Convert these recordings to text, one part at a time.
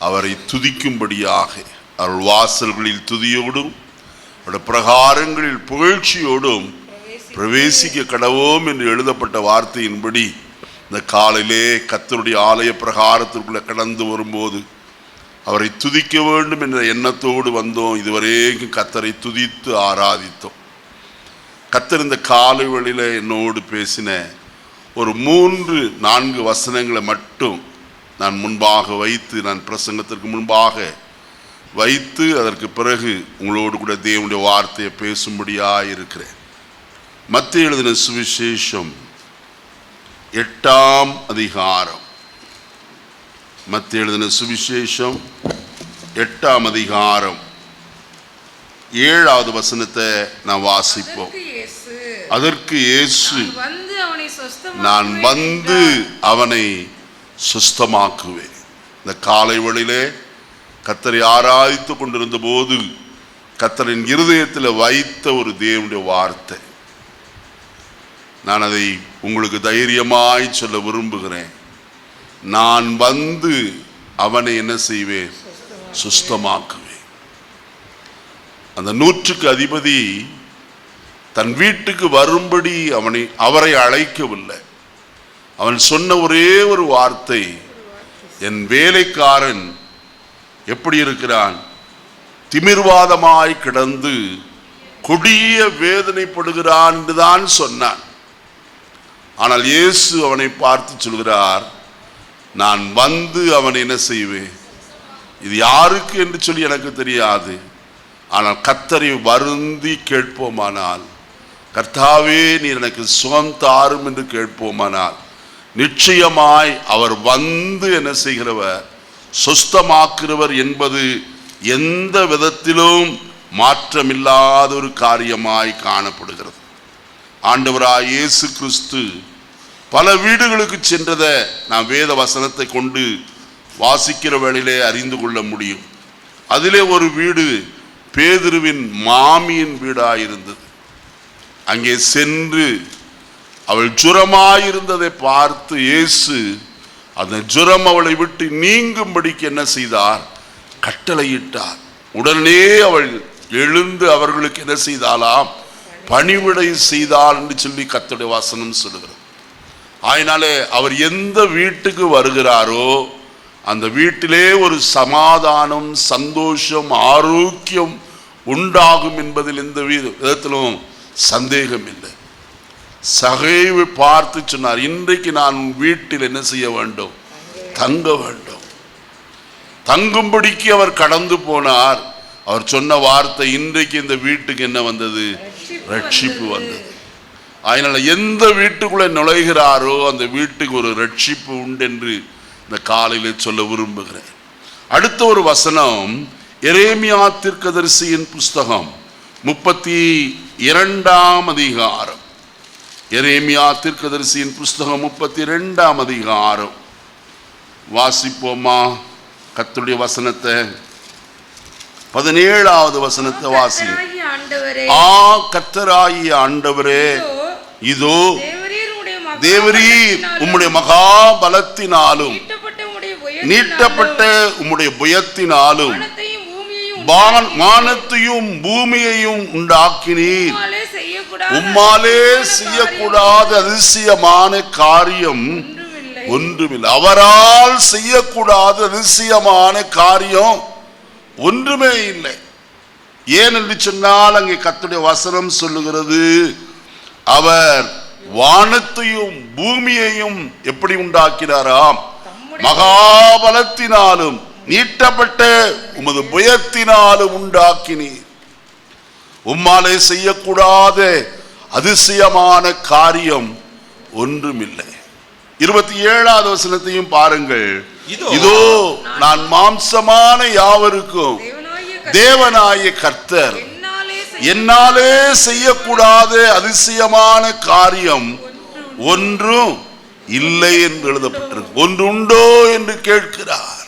அவரை துதிக்கும்படியாக அவர் வாசல்களில் துதியோடும் பிரகாரங்களில் புகழ்ச்சியோடும் பிரவேசிக்க கடவோம் என்று எழுதப்பட்ட வார்த்தையின்படி இந்த காலையிலே கர்த்தருடைய ஆலய பிரகாரத்திற்குள்ள கடந்து வரும்போது அவரை துதிக்க வேண்டும் என்ற எண்ணத்தோடு வந்தோம். இதுவரைக்கும் கர்த்தரை துதித்து ஆராதித்தோம். கர்த்தர் இந்த காலை வேளையில என்னோடு பேசின ஒரு 3-4 வசனங்களை மட்டும் நான் முன்பாக வைத்து, நான் பிரசங்கத்திற்கு முன்பாக வைத்து, அதற்கு பிறகு உங்களோடு கூட தேவனுடைய வார்த்தையை பேசும்படியாக இருக்கிறேன். மத்தேயு எழுதின சுவிசேஷம் 8ஆம் அதிகாரம். மத்தேயு எழுதின சுவிசேஷம் 8ஆம் அதிகாரம் 7வது வசனத்தை நான் வாசிப்போம். அதற்கு இயேசு, நான் வந்து அவனை சுஸ்தமாக்குவேன். இந்த காலை வேளையிலே கர்த்தரை ஆராதித்து கொண்டிருந்த போது கர்த்தரின் இருதயத்தில் வைத்த ஒரு தேவனுடைய வார்த்தை, நான் அதை உங்களுக்கு தைரியமாய் சொல்ல விரும்புகிறேன். நான் வந்து அவனை என்ன செய்வேன்? சுஸ்தமாக்குவேன். அந்த 100க்கு அதிபதி தன் வீட்டுக்கு வரும்படி அவரை அழைக்கவில்லை. அவன் சொன்ன ஒரே ஒரு வார்த்தை, என் வேலைக்காரன் எப்படி இருக்கிறான்? திமிர்வாதமாய் கிடந்து கொடிய வேதனைப்படுகிறான் என்றுதான் சொன்னான். ஆனால் இயேசு அவனை பார்த்து சொல்கிறார், நான் வந்து அவனை என்ன செய்வேன்? இது யாருக்கு என்று சொல்லி எனக்கு தெரியாது. ஆனால் கர்த்தரை வருந்தி கேட்போமானால், கர்த்தாவே நீர் எனக்கு சுகம் தாரும் என்று கேட்போமானால், நிச்சயமாய் அவர் வந்து என்ன செய்கிறவர்? சுஸ்தமாக்குறவர் என்பது எந்த விதத்திலும் மாற்றமில்லாத ஒரு காரியமாய் காணப்படுகிறது. ஆண்டவராய் இயேசு கிறிஸ்து பல வீடுகளுக்கு சென்றதை நாம் வேத வசனத்தை கொண்டு வாசிக்கிற வேளையிலே அறிந்து கொள்ள முடியும். அதிலே ஒரு வீடு பேதுருவின் மாமியின் வீடாயிருந்தது. அங்கே சென்று அவள் ஜுரமாயிருந்ததை பார்த்து இயேசு அந்த ஜுரம் அவளை விட்டு நீங்கும்படிக்கு என்ன செய்தார்? கட்டளையிட்டார். உடனே அவள் எழுந்து அவர்களுக்கு என்ன செய்தாலாம்? பணிவிடை செய்தாள் என்று சொல்லி கர்த்தருடைய வசனம் சொல்லுகிறது. அதனாலே அவர் எந்த வீட்டுக்கு வருகிறாரோ அந்த வீட்டிலே ஒரு சமாதானம், சந்தோஷம், ஆரோக்கியம் உண்டாகும் என்பதில் எந்த விதத்திலும் சந்தேகம் இல்லை. சகைவை பார்த்து சொன்னார், இன்றைக்கு நான் வீட்டில் என்ன செய்ய வேண்டும்? தங்க வேண்டும். தங்கும்படிக்கு அவர் கடந்து போனார். அவர் சொன்ன வார்த்தை, இன்றைக்கு இந்த வீட்டுக்கு என்ன வந்தது? ரட்சிப்பு வந்தது. அதனால எந்த வீட்டுக்குள்ளே நுழைகிறாரோ அந்த வீட்டுக்கு ஒரு ரட்சிப்பு உண்டு என்று இந்த காலையில் சொல்ல விரும்புகிறேன். அடுத்த ஒரு வசனம் எரேமியா தீர்க்கதரிசியின் புஸ்தகம் 32ஆம் அதிகாரம். எரேமியா தீர்க்கதரிசியின் புஸ்தகம் 32ஆம் அதிகாரம் வாசிப்போமா? கர்த்தருடைய வசனத்தை 17வது வசனத்தை வாசி. கர்த்தராகிய ஆண்டவரே, இதோ தேவரீர் உம்முடைய மகா பலத்தினாலும் நீட்டப்பட்ட உம்முடைய புயத்தினாலும் வானத்தையும் பூமியையும் உண்டாக்கினீர். உம்மாலே செய்யக்கூடாத அதிசயமான காரியம் ஒன்றுமில்லை. அவரால் செய்யக்கூடாத அதிசயமான காரியம் ஒன்றுமே இல்லை. ஏன் என்று சொன்னால் அங்கே கர்த்தருடைய வசனம் சொல்லுகிறது, அவர் வானத்தையும் பூமியையும் எப்படி உண்டாக்கினாராம்? மகாபலத்தினாலும் நீட்டப்பட்ட உமது புயத்தினாலும் உண்டாக்கினீர். உம்மாலே செய்யக்கூடாத அதிசயமான காரியம் ஒன்றுமில்லை. 27வது வசனத்தையும் பாருங்கள். இதோ நான் மாம்சமான யாவருக்கும் தேவனாகிய கர்த்தர், என்னாலே செய்யக்கூடாத அதிசயமான காரியம் ஒன்றும் இல்லை என்று எழுதப்பட்டிருக்கு. ஒன்று உண்டோ என்று கேட்கிறார்.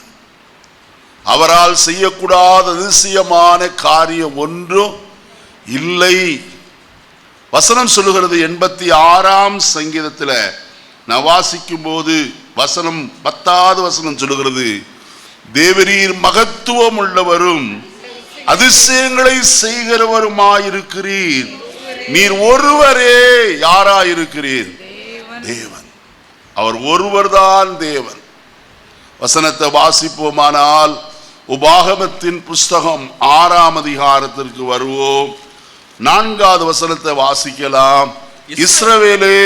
அவரால் செய்யக்கூடாத அதிசயமான காரியம் ஒன்றும் இல்லை. வசனம் சொல்லுகிறது 86ஆம் சங்கீதத்தில் நான் வாசிக்கும் போது வசனம் 10வது வசனம் சொல்லுகிறது, தேவரீர் மகத்துவம் உள்ளவரும் அதிசயங்களை செய்கிறவருமாயிருக்கிறீர். நீர் ஒருவரே யாராயிருக்கிறீர்? தேவன். அவர் ஒருவர்தான் தேவன். வசனத்தை வாசிப்போமானால் உபாகமத்தின் புஸ்தகம் 6ஆம் அதிகாரத்திற்கு வருவோம். 4வது வசனத்தை வாசிக்கலாம். இஸ்ரவேலே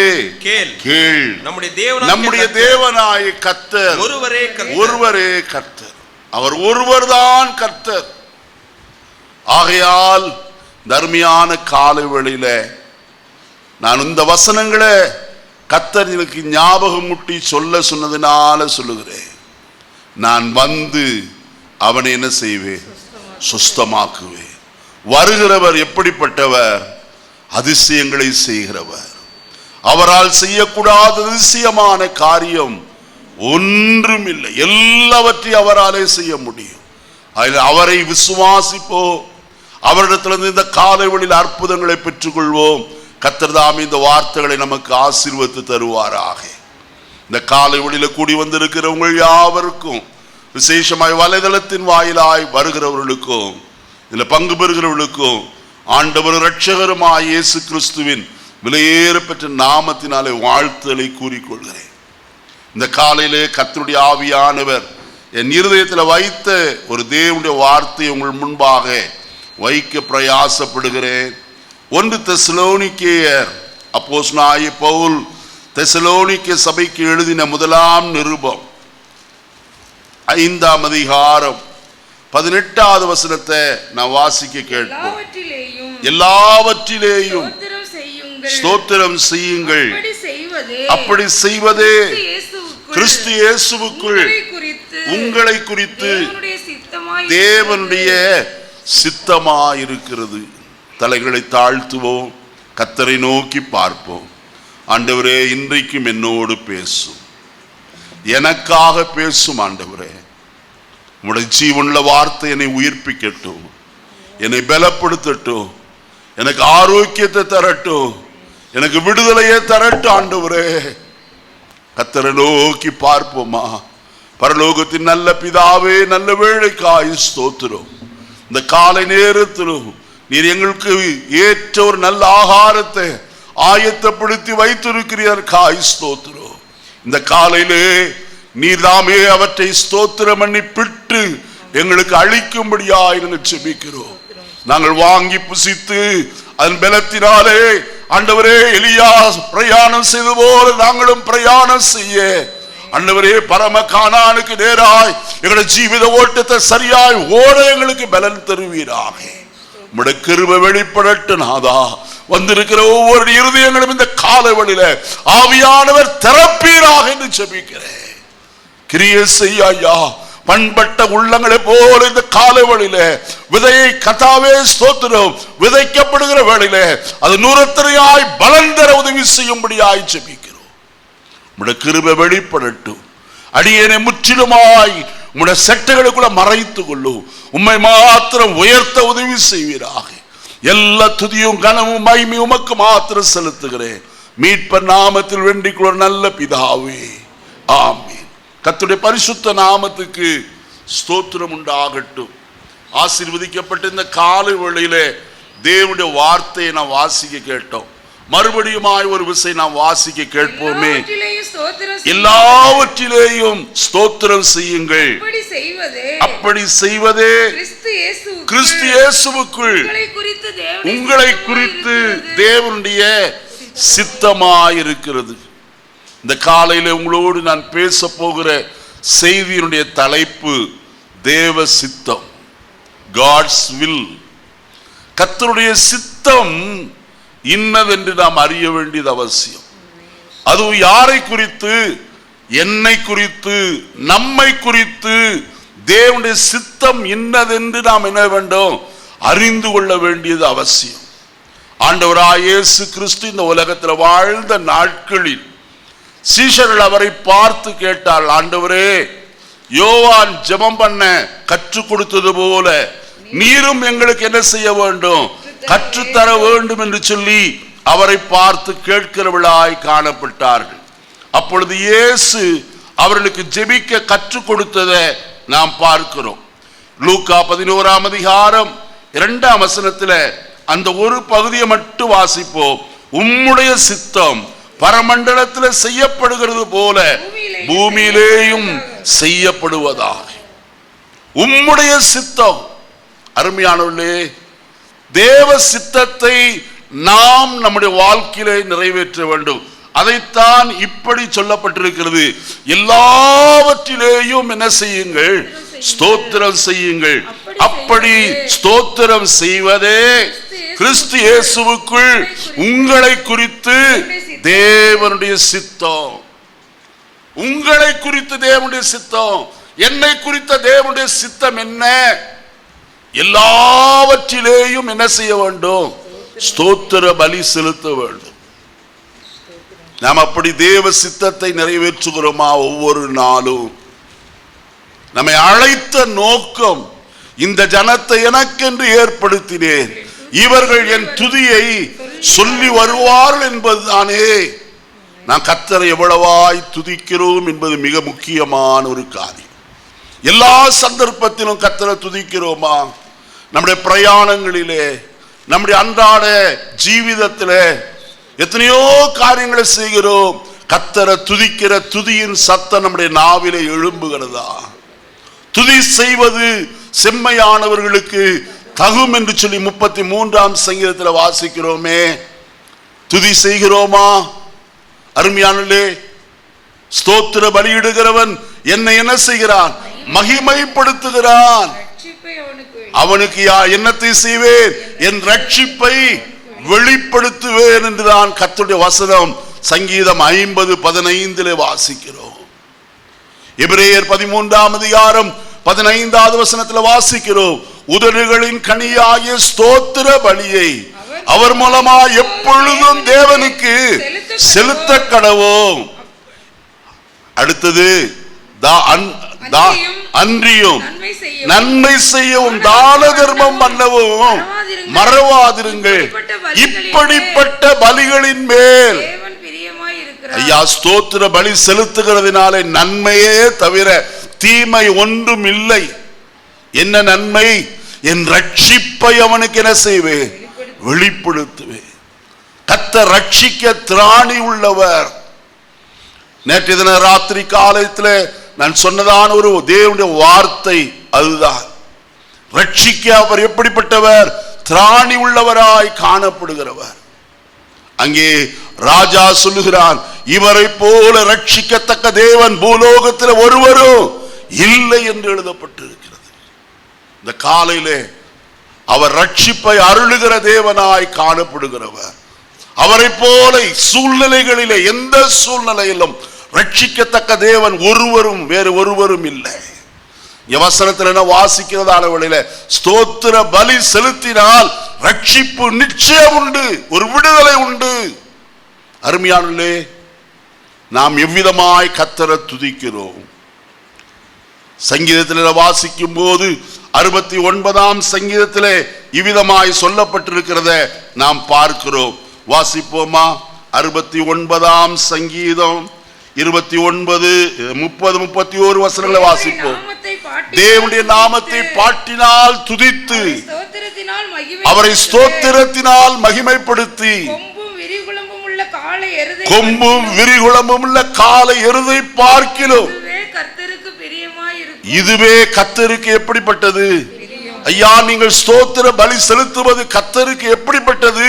கேள், நம்முடைய தேவனாய கர்த்தர் ஒருவரே கர்த்தர். அவர் ஒருவர்தான் கர்த்தர். ஆகையால் தர்மியான காலை வேளையில நான் இந்த வசனங்களை கர்த்தர் எனக்கு ஞாபகம் முட்டி சொல்ல சொன்னதுனால சொல்லுகிறேன். நான் வந்து அவனை என்ன செய்வேன்? சுஸ்தமாக்குவேன். வருகிறவர் எப்படிப்பட்டவர்? அதிசயங்களை செய்கிறவர். அவரால் செய்யக்கூடாத அதிசயமான காரியம் ஒன்றும் இல்லை. எல்லாவற்றையும் அவராலே செய்ய முடியும். அவரை விசுவாசிப்போம். அவரிடத்திலிருந்து இந்த காலை வேளையில் அற்புதங்களை பெற்றுக்கொள்வோம். கர்த்தர் தாமே இந்த வார்த்தைகளை நமக்கு ஆசீர்வதித்து தருவாராக. இந்த காலை வேளையில கூடி வந்திருக்கிறவங்க யாவருக்கும், விசேஷமாய் வலைதளத்தின் வாயிலாய் வருகிறவர்களுக்கும், இதுல பங்கு பெறுகிறவர்களுக்கும் ஆண்டவர் இரட்சகருமாய் இயேசு கிறிஸ்துவின் விலையேற பெற்ற நாமத்தினாலே வாழ்த்துக்களை கூறிக்கொள்கிறேன். இந்த காலையிலே கர்த்தருடைய ஆவியானவர் என் இருதயத்தில் வைத்த ஒரு தேவனுடைய வார்த்தையை உங்கள் முன்பாக வைக்க பிரயாசப்படுகிறேன். 1 தெசலோனிக்கேயர் அப்போஸ்தலனாகிய பவுல் தெசலோனிக்கே சபைக்கு எழுதின முதலாம் நிருபம் 5ஆம் அதிகாரம் 18வது வசனத்தை நான் வாசிக்க கேட்போம். எல்லாவற்றிலேயும் ஸ்தோத்திரம் செய்யுங்கள். அப்படி செய்வதே கிறிஸ்து இயேசுவுக்குள் உங்களை குறித்து தேவனுடைய சித்தமாயிருக்கிறது. தலைகளை தாழ்த்துவோம், கர்த்தரை நோக்கி பார்ப்போம். ஆண்டவரே, இன்றைக்கும் என்னோடு பேசும், எனக்காக பேசும். ஆண்டவரே, உம்முடைய ஜீவனுள்ள வார்த்தை என்னை உயிர்ப்பிக்கட்டும், என்னை பலப்படுத்தட்டும், எனக்கு ஆரோக்கியத்தை தரட்டும், எனக்கு விடுதலையை தரட்டும். ஆண்டவரே, கர்த்தரை நோக்கி பார்ப்போமா. பரலோகத்தின் நல்ல பிதாவே, நல்ல வேளைக்காய் ஸ்தோத்திரம். இந்த காலை நேரத்திலும் நீர் எங்களுக்கு ஏற்ற ஒரு நல்ல ஆகாரத்தை ஆயத்தப்படுத்தி வைத்திருக்கிறீர்கள். ஸ்தோத்திரம். இந்த காலையிலே நீர் தாமே அவற்றை ஸ்தோத்திரம் பண்ணி பிட்டு எங்களுக்கு அளிக்கும்படியாய் ஜெபிக்கிறோம். நாங்கள் வாங்கி புசித்து அதன் பலத்தினாலே ஆண்டவரே எலியா பிரயாணம் செய்து போல நாங்களும் பிரயாணம் செய்ய ஆண்டவரே பரம கானானுக்கு நேராய் எங்களுடைய ஜீவித ஓட்டத்தை சரியாய் ஓட எங்களுக்கு பலன் தருவீராக. உம்முடைய கிருபை வெளிப்படட்டும் நாதா. வந்திருக்கிற ஒவ்வொரு இருதயங்களும் இந்த காலவெளியில ஆவியானவர் திறப்பீராக என்று ஜெபிக்கிறேன். கிரியை செய்ய ஐயா. பண்பட்ட உள்ளங்களை போல இந்த காலவெளியில விதையை கர்த்தாவே ஸ்தோத்திரம் விதைக்கப்படுகிற வேளையில அது நூறத்தனையாய் பலன் தர உதவி செய்யும்படியாய் ஜெபிக்கிறோம். உம்முடைய கிருபை வெளிப்படட்டும். அடியேனை முற்றிலுமாய் உம்முடைய செட்டைகளுக்குள்ள மறைத்துக் கொள்ளும். உம்மை மாத்திரம் உயர்த்த உதவி செய்வீராக. எல்லா துதியும் கனமும் மகிமையும் உமக்கு மாத்திரம் செலுத்துகிறேன். மீட்பர் நாமத்தில் வேண்டிக் கொள்ள நல்ல பிதாவே, ஆமென். கர்த்தருடைய பரிசுத்த நாமத்துக்கு ஸ்தோத்திரம் உண்டாகட்டும். ஆசீர்வதிக்கப்பட்ட இந்த காலை வேளையிலே தேவனுடைய வார்த்தையை நாம் வாசிக்க கேட்டோம். மறுபடியுமாய் ஒரு விஷயம் நாம் வாசிக்க கேட்போமே. எல்லாவற்றிலேயும் ஸ்தோத்திரம் செய்யுங்கள். அப்படி செய்வதே கிறிஸ்து இயேசுவுக்குள் உங்களை குறித்து தேவனுடைய சித்தமாயிருக்கிறது. இந்த காலையில உங்களோடு நான் பேச போகிற செய்தியினுடைய தலைப்பு தேவ சித்தம், காட்ஸ் வில். கர்த்தருடைய சித்தம் இன்னதென்று நாம் அறிய வேண்டியது அவசியம். அதுவும் யாரை குறித்து? என்னை குறித்து, நம்மை குறித்து தேவனுடைய சித்தம் இன்னதென்று நாம் என்ன வேண்டும்? அறிந்து கொள்ள வேண்டியது அவசியம். ஆண்டவராகிய இயேசு கிறிஸ்து இந்த உலகத்தில் வாழ்ந்த நாட்களில் சீஷர்கள் அவரை பார்த்து கேட்டால், ஆண்டவரே, யோவான் ஜெபம் பண்ண கற்றுக் கொடுத்தது போல நீரும் எங்களுக்கு என்ன செய்ய வேண்டும்? கற்றுத்தர வேண்டும் என்று சொல்லி அவரை பார்த்து கேட்கிறவளாய் காணப்பட்டார்கள். அப்பொழுது இயேசு அவர்களுக்கு ஜெபிக்க கற்றுக் கொடுத்ததை நாம் பார்க்கிறோம். லூக்கா 11ஆம் அதிகாரம் 2ஆம் வசனத்தில் அந்த ஒரு பகுதியை மட்டும் வாசிப்போம். உம்முடைய சித்தம் பரமண்டலத்தில் செய்யப்படுகிறது போல பூமியிலேயும் செய்யப்படுவதாக. உம்முடைய சித்தம். அருமையானவர்களே, தேவ சித்தத்தை நாம் நம்முடைய வாழ்க்கையிலே நிறைவேற்ற வேண்டும். அதைத்தான் இப்படி சொல்லப்பட்டிருக்கிறது. எல்லாவற்றிலேயும் என்ன செய்யுங்கள்? ஸ்தோத்திரம் செய்யுங்கள். அப்படி ஸ்தோத்திரம் செய்வதே கிறிஸ்து இயேசுவுக்குள் உங்களை குறித்து தேவனுடைய சித்தம். உங்களை குறித்து தேவனுடைய சித்தம். என்னை குறித்த தேவனுடைய சித்தம் என்ன? எல்லாவற்றிலேயும் என்ன செய்ய வேண்டும்? ஸ்தோத்திர பலி செலுத்த வேண்டும். நாம் அப்படி தேவ சித்தத்தை நிறைவேற்றுகிறோமா? ஒவ்வொரு நாளும் நம்மை அழைத்த நோக்கம், இந்த ஜனத்தை எனக்கென்று ஏற்படுத்தினேன், இவர்கள் என் துதியை சொல்லி வருவார்கள் என்பதுதானே. நான் கர்த்தரை எவ்வளவாய் துதிக்கிறோம் என்பது மிக முக்கியமான ஒரு காரியம். எல்லா சந்தர்ப்பத்திலும் கர்த்தரை துதிக்கிறோமா? நம்முடைய பிரயாணங்களிலே, நம்முடைய அன்றாட ஜீவிதத்திலே எத்தனையோ காரியங்களை செய்கிறோம். கர்த்தரை துதிக்கிற துதியின் சத்தம் நம்முடைய நாவிலே எழும்புகிறதா? துதி செய்வது செம்மையானவர்களுக்கு தகும் என்று சொல்லி 33ஆம் சங்கீதத்தில் வாசிக்கிறோமே. துதி செய்கிறோமா? அருமையானே, ஸ்தோத்திர பலியிடுகிறவன் என்னை என்ன செய்கிறான்? மகிமைப்படுத்துகிறான். அவனுக்கு என்னத்தை செய்வேன்? என் ரட்சிப்பை வெளிப்படுத்துவேன் என்றுதான் கர்த்தருடைய வசனம் சங்கீதம் 50:15 வாசிக்கிறோம். எபிரேயர் 13ஆம் அதிகாரம் 15வது வசனத்தில் வாசிக்கிறோம். உதடுகளின் கனியாகிய ஸ்தோத்திர பலியை அவர் மூலமா எப்பொழுதும் தேவனுக்கு செலுத்த கடவோம். அடுத்தது அன்றியும் நன்மை செய்யவும் தான தர்மம் பண்ணவும் மறவாதிருங்கள். இப்படிப்பட்ட பலிகளின் மேல் ஐயா ஸ்தோத்திர பலி செலுத்துகிறதுனாலே நன்மையே தவிர தீமை ஒன்றும் இல்லை. என்ன நன்மை? என் ரட்சிப்பை அவனுக்கு என்ன செய்வேன்? வெளிப்படுத்துவேன். கர்த்தர் ரட்சிக்க திராணி உள்ளவர். நேற்று தின ராத்திரி காலத்தில் நான் சொன்னதான ஒரு தேவனுடைய வார்த்தை அதுதான். ரட்சிக்க அவர் எப்படிப்பட்டவர்? திராணி உள்ளவராய் காணப்படுகிறவர். அங்கே ராஜா சொல்லுகிறான், இவரை போல ரட்சிக்கத்தக்க தேவன் பூலோகத்தில் ஒருவரும் இல்லை என்று எழுதப்பட்டிருக்கிறது. இந்த காலையிலே அவர் ரட்சிப்பை அருளுகிற தேவனாய் காணப்படுகிறவர். அவரை போல சூழ்நிலைகளிலே எந்த சூழ்நிலையிலும் ரட்சிக்கத்தக்க தேவன் ஒருவரும் வேறு ஒருவரும் இல்லை. வசனத்தில் என்ன வாசிக்கிறதான வழியில ஸ்தோத்திர பலி செலுத்தினால் ரட்சிப்பு நிச்சயம் உண்டு, ஒரு விடுதலை உண்டு. அருமையானே, நாம் எவ்விதமாய் கர்த்தரை துதிக்கிறோம்? சங்கீதத்தில் வாசிக்கும் போது 69ஆம் சங்கீதத்திலே இவ்விதமாய் சொல்லப்பட்டிருக்கிறத நாம் பார்க்கிறோம். வாசிப்போமா? 69ஆம் சங்கீதம் 29, 30, 31 வசனங்களை வாசிப்போம். தேவனுடைய நாமத்தை பாட்டினால் துதித்து அவரை ஸ்தோத்திரத்தினால் மகிமைப்படுத்தி கொம்பும் விரிகுளம்பும் உள்ள காளை எருதை பார்க்கிலும் இதுவே கர்த்தருக்கு எப்படிப்பட்டது? ஐயா, நீங்கள் ஸ்தோத்திர பலி செலுத்துவது கர்த்தருக்கு எப்படிப்பட்டது?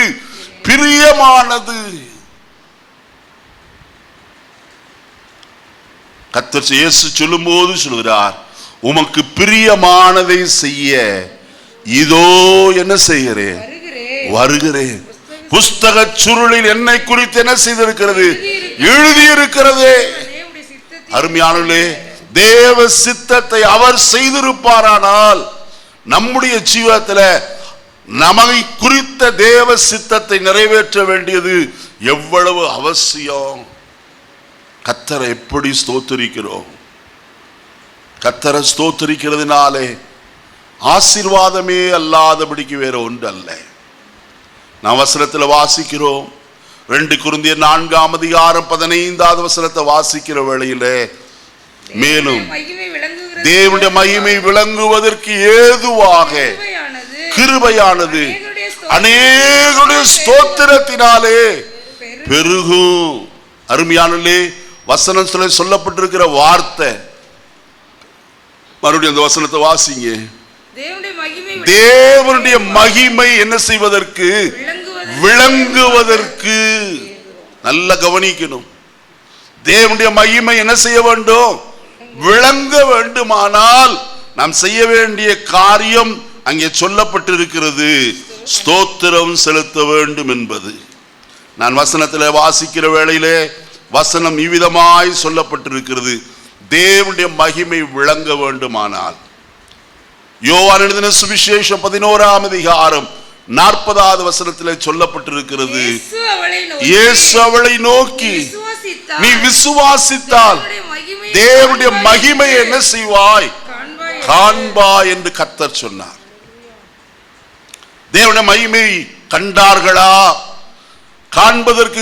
பிரியமானது. கர்த்தர் இயேசு சொல்லும்போது சொல்கிறார், உமக்கு பிரியமானதை செய்ய இதோ என்ன செய்கிறேன்? வருகிறேன். புஸ்தக சுருளில் என்னை குறித்து என்ன செய்திருக்கிறது? எழுதியிருக்கிறதே. அருமையானவர்களே, தேவ சித்தத்தை அவர் செய்திருப்பாரானால் நம்முடைய ஜீவிதத்தில் நம்மை குறித்த தேவ சித்தத்தை நிறைவேற்ற வேண்டியது எவ்வளவு அவசியம். கர்த்தரை எப்படி ஸ்தோத்திரிக்கிறோம்? கர்த்தரை ஸ்தோத்திரிக்கிறதுனாலே ஆசீர்வாதமே அல்லாதபடிக்கு வேற ஒன்று அல்ல. நான் வசனத்தில் வாசிக்கிறோம். 2 கொரிந்தியர் 4ஆம் அதிகாரம் 15வது வசனத்தை வாசிக்கிற வேளையிலே மேலும் தேவனுடைய மகிமை விளங்குவதற்கு ஏதுவாக கிருபையானது அநேகருடைய ஸ்தோத்திரத்தினாலே பெருகும். அருமையானே, வசனத்துல சொல்லப்பட்டிருக்கிற வார்த்தை, மறுபடியும் அந்த வசனத்தை வாசிங்க. தேவனுடைய மகிமை என்ன செய்வதற்கு? விளங்குவதற்கு. நல்ல கவனிக்கணும். தேவனுடைய மகிமை என்ன செய்ய வேண்டும்? விளங்க வேண்டுமானால் நாம் செய்ய வேண்டிய காரியம் அங்கே சொல்லப்பட்டிருக்கிறது, ஸ்தோத்திரம் செலுத்த வேண்டும் என்பது. நான் வசனத்தில் வாசிக்கிற வேளையிலே வசனம் இவ்விதமாய் சொல்லப்பட்டிருக்கிறது, தேவனுடைய மகிமை விளங்க வேண்டுமானால். யோவான் எழுதின சுவிசேஷம் 11ஆம் அதிகாரம் 40வது வசனத்தில் சொல்லப்பட்டிருக்கிறது, இயேசு அவளை நோக்கி, நீ விசுவாசித்தால் தேவனுடைய மகிமை என்ன செய்வாய்? காண்பாய் என்று கர்த்தர் சொன்னார். தேவனுடைய மகிமை கண்டார்களா? காண்பதற்கு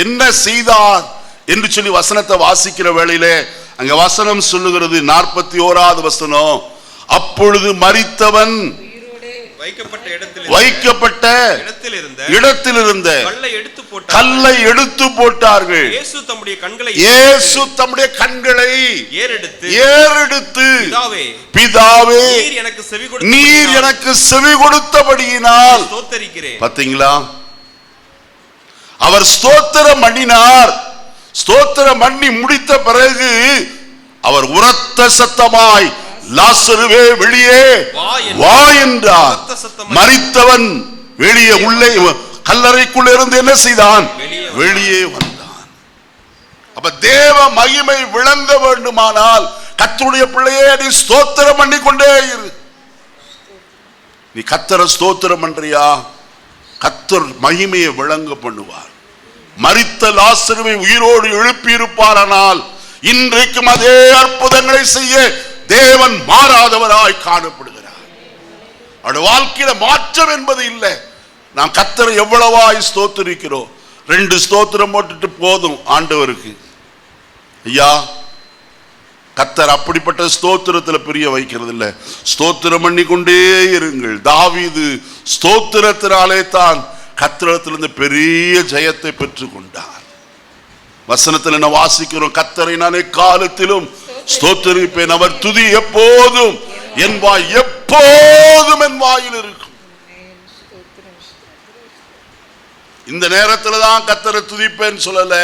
என்ன செய்தார் என்று சொல்லி வசனத்தை வாசிக்கிற வேளையிலே அங்க வசனம் சொல்லுகிறது, 41வது வசனம், அப்பொழுது மரித்தவன் வைக்கப்பட்ட இடத்திலிருந்த கல்லை எடுத்து போட்டார்கள். இயேசு தம்முடைய கண்களை ஏறெடுத்து, பிதாவே நீர் எனக்கு செவி கொடுத்தபடியினால், பாத்தீங்களா, அவர் ஸ்தோத்திரம் பண்ணினார். ஸ்தோத்திரம் பண்ணி முடித்த பிறகு அவர் உரத்த சத்தமாய், லாசருவே வெளியே வா என்றார். மரித்தவன் வெளியே, உள்ளே கல்லறைக்குள்ள இருந்து என்ன செய்தான்? வெளியே வந்தான். அப்ப தேவ மகிமை விளங்க வேண்டுமானால் கர்த்தருடைய பிள்ளையே நீ ஸ்தோத்திரம் பண்ணி கொண்டே இரு. நீ கர்த்தரை ஸ்தோத்திரம் பண்றியா? கர்த்தர் மகிமையை விளங்க பண்ணுவார். மரித்த லாசருவை உயிரோடு எழுப்பி இருப்பாரானால் இன்றைக்கும் அதே அற்புதங்களை செய்ய தேவன் மாறாதவராய் காணப்படுகிறார். அவருடைய வாழ்க்கையில மாற்றம் என்பது இல்லை. நாம் கர்த்தரை எவ்வளவாய் ஸ்தோத்திரிக்கிறோம். 2 ஸ்தோத்திரம் போட்டுட்டு போதும் ஆண்டவருக்கு. ஐயா, கர்த்தர் அப்படிப்பட்ட ஸ்தோத்திரத்தில் பிரிய வைக்கிறது இல்லை. ஸ்தோத்திரம் பண்ணி கொண்டே இருங்கள். தாவீது ஸ்தோத்திரத்தினாலே தான் கர்த்தரிடத்திலிருந்து பெரிய ஜெயத்தை பெற்றுக் கொண்டார். வசனத்தில் என்ன வாசிக்கிறோம்? கர்த்தரை நான் எக்காலத்திலும் ஸ்தோத்திரிப்பேன், அவர் துதி எப்போதும் என் வாய், எப்போதும் என் வாயில் இருக்கும். இந்த நேரத்தில் தான் கர்த்தரை துதிப்பேன் சொல்லல,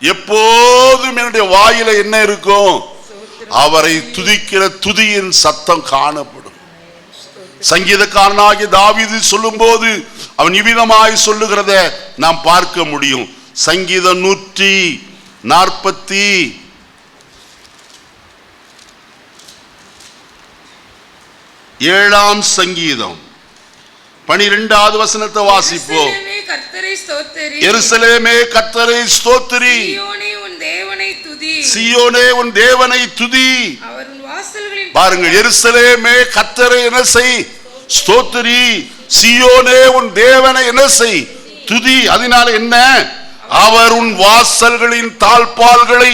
எப்போதும் என்னுடைய வாயில என்ன இருக்கும்? அவரை துதிக்கிற துதியின் சத்தம் காணப்படும். சங்கீதக்காரனாகிய தாவீது சொல்லும் போது அவன் இவ்விதமாய் சொல்லுகிறத நாம் பார்க்க முடியும். சங்கீதம் 147 சங்கீதம் 12வது வசனத்தை வாசிப்போம். எருசலேமே கர்த்தரை ஸ்தோத்திரி, சீயோனே உன் தேவனை துதி. பாருங்கள், எருசலேமே கர்த்தரை என்ன செய்? ஸ்தோத்திரி. சீயோனே உன் தேவனை என்ன செய்? துதி. அதனால என்ன? அவர் உன் வாசல்களின் தாழ்பால்களை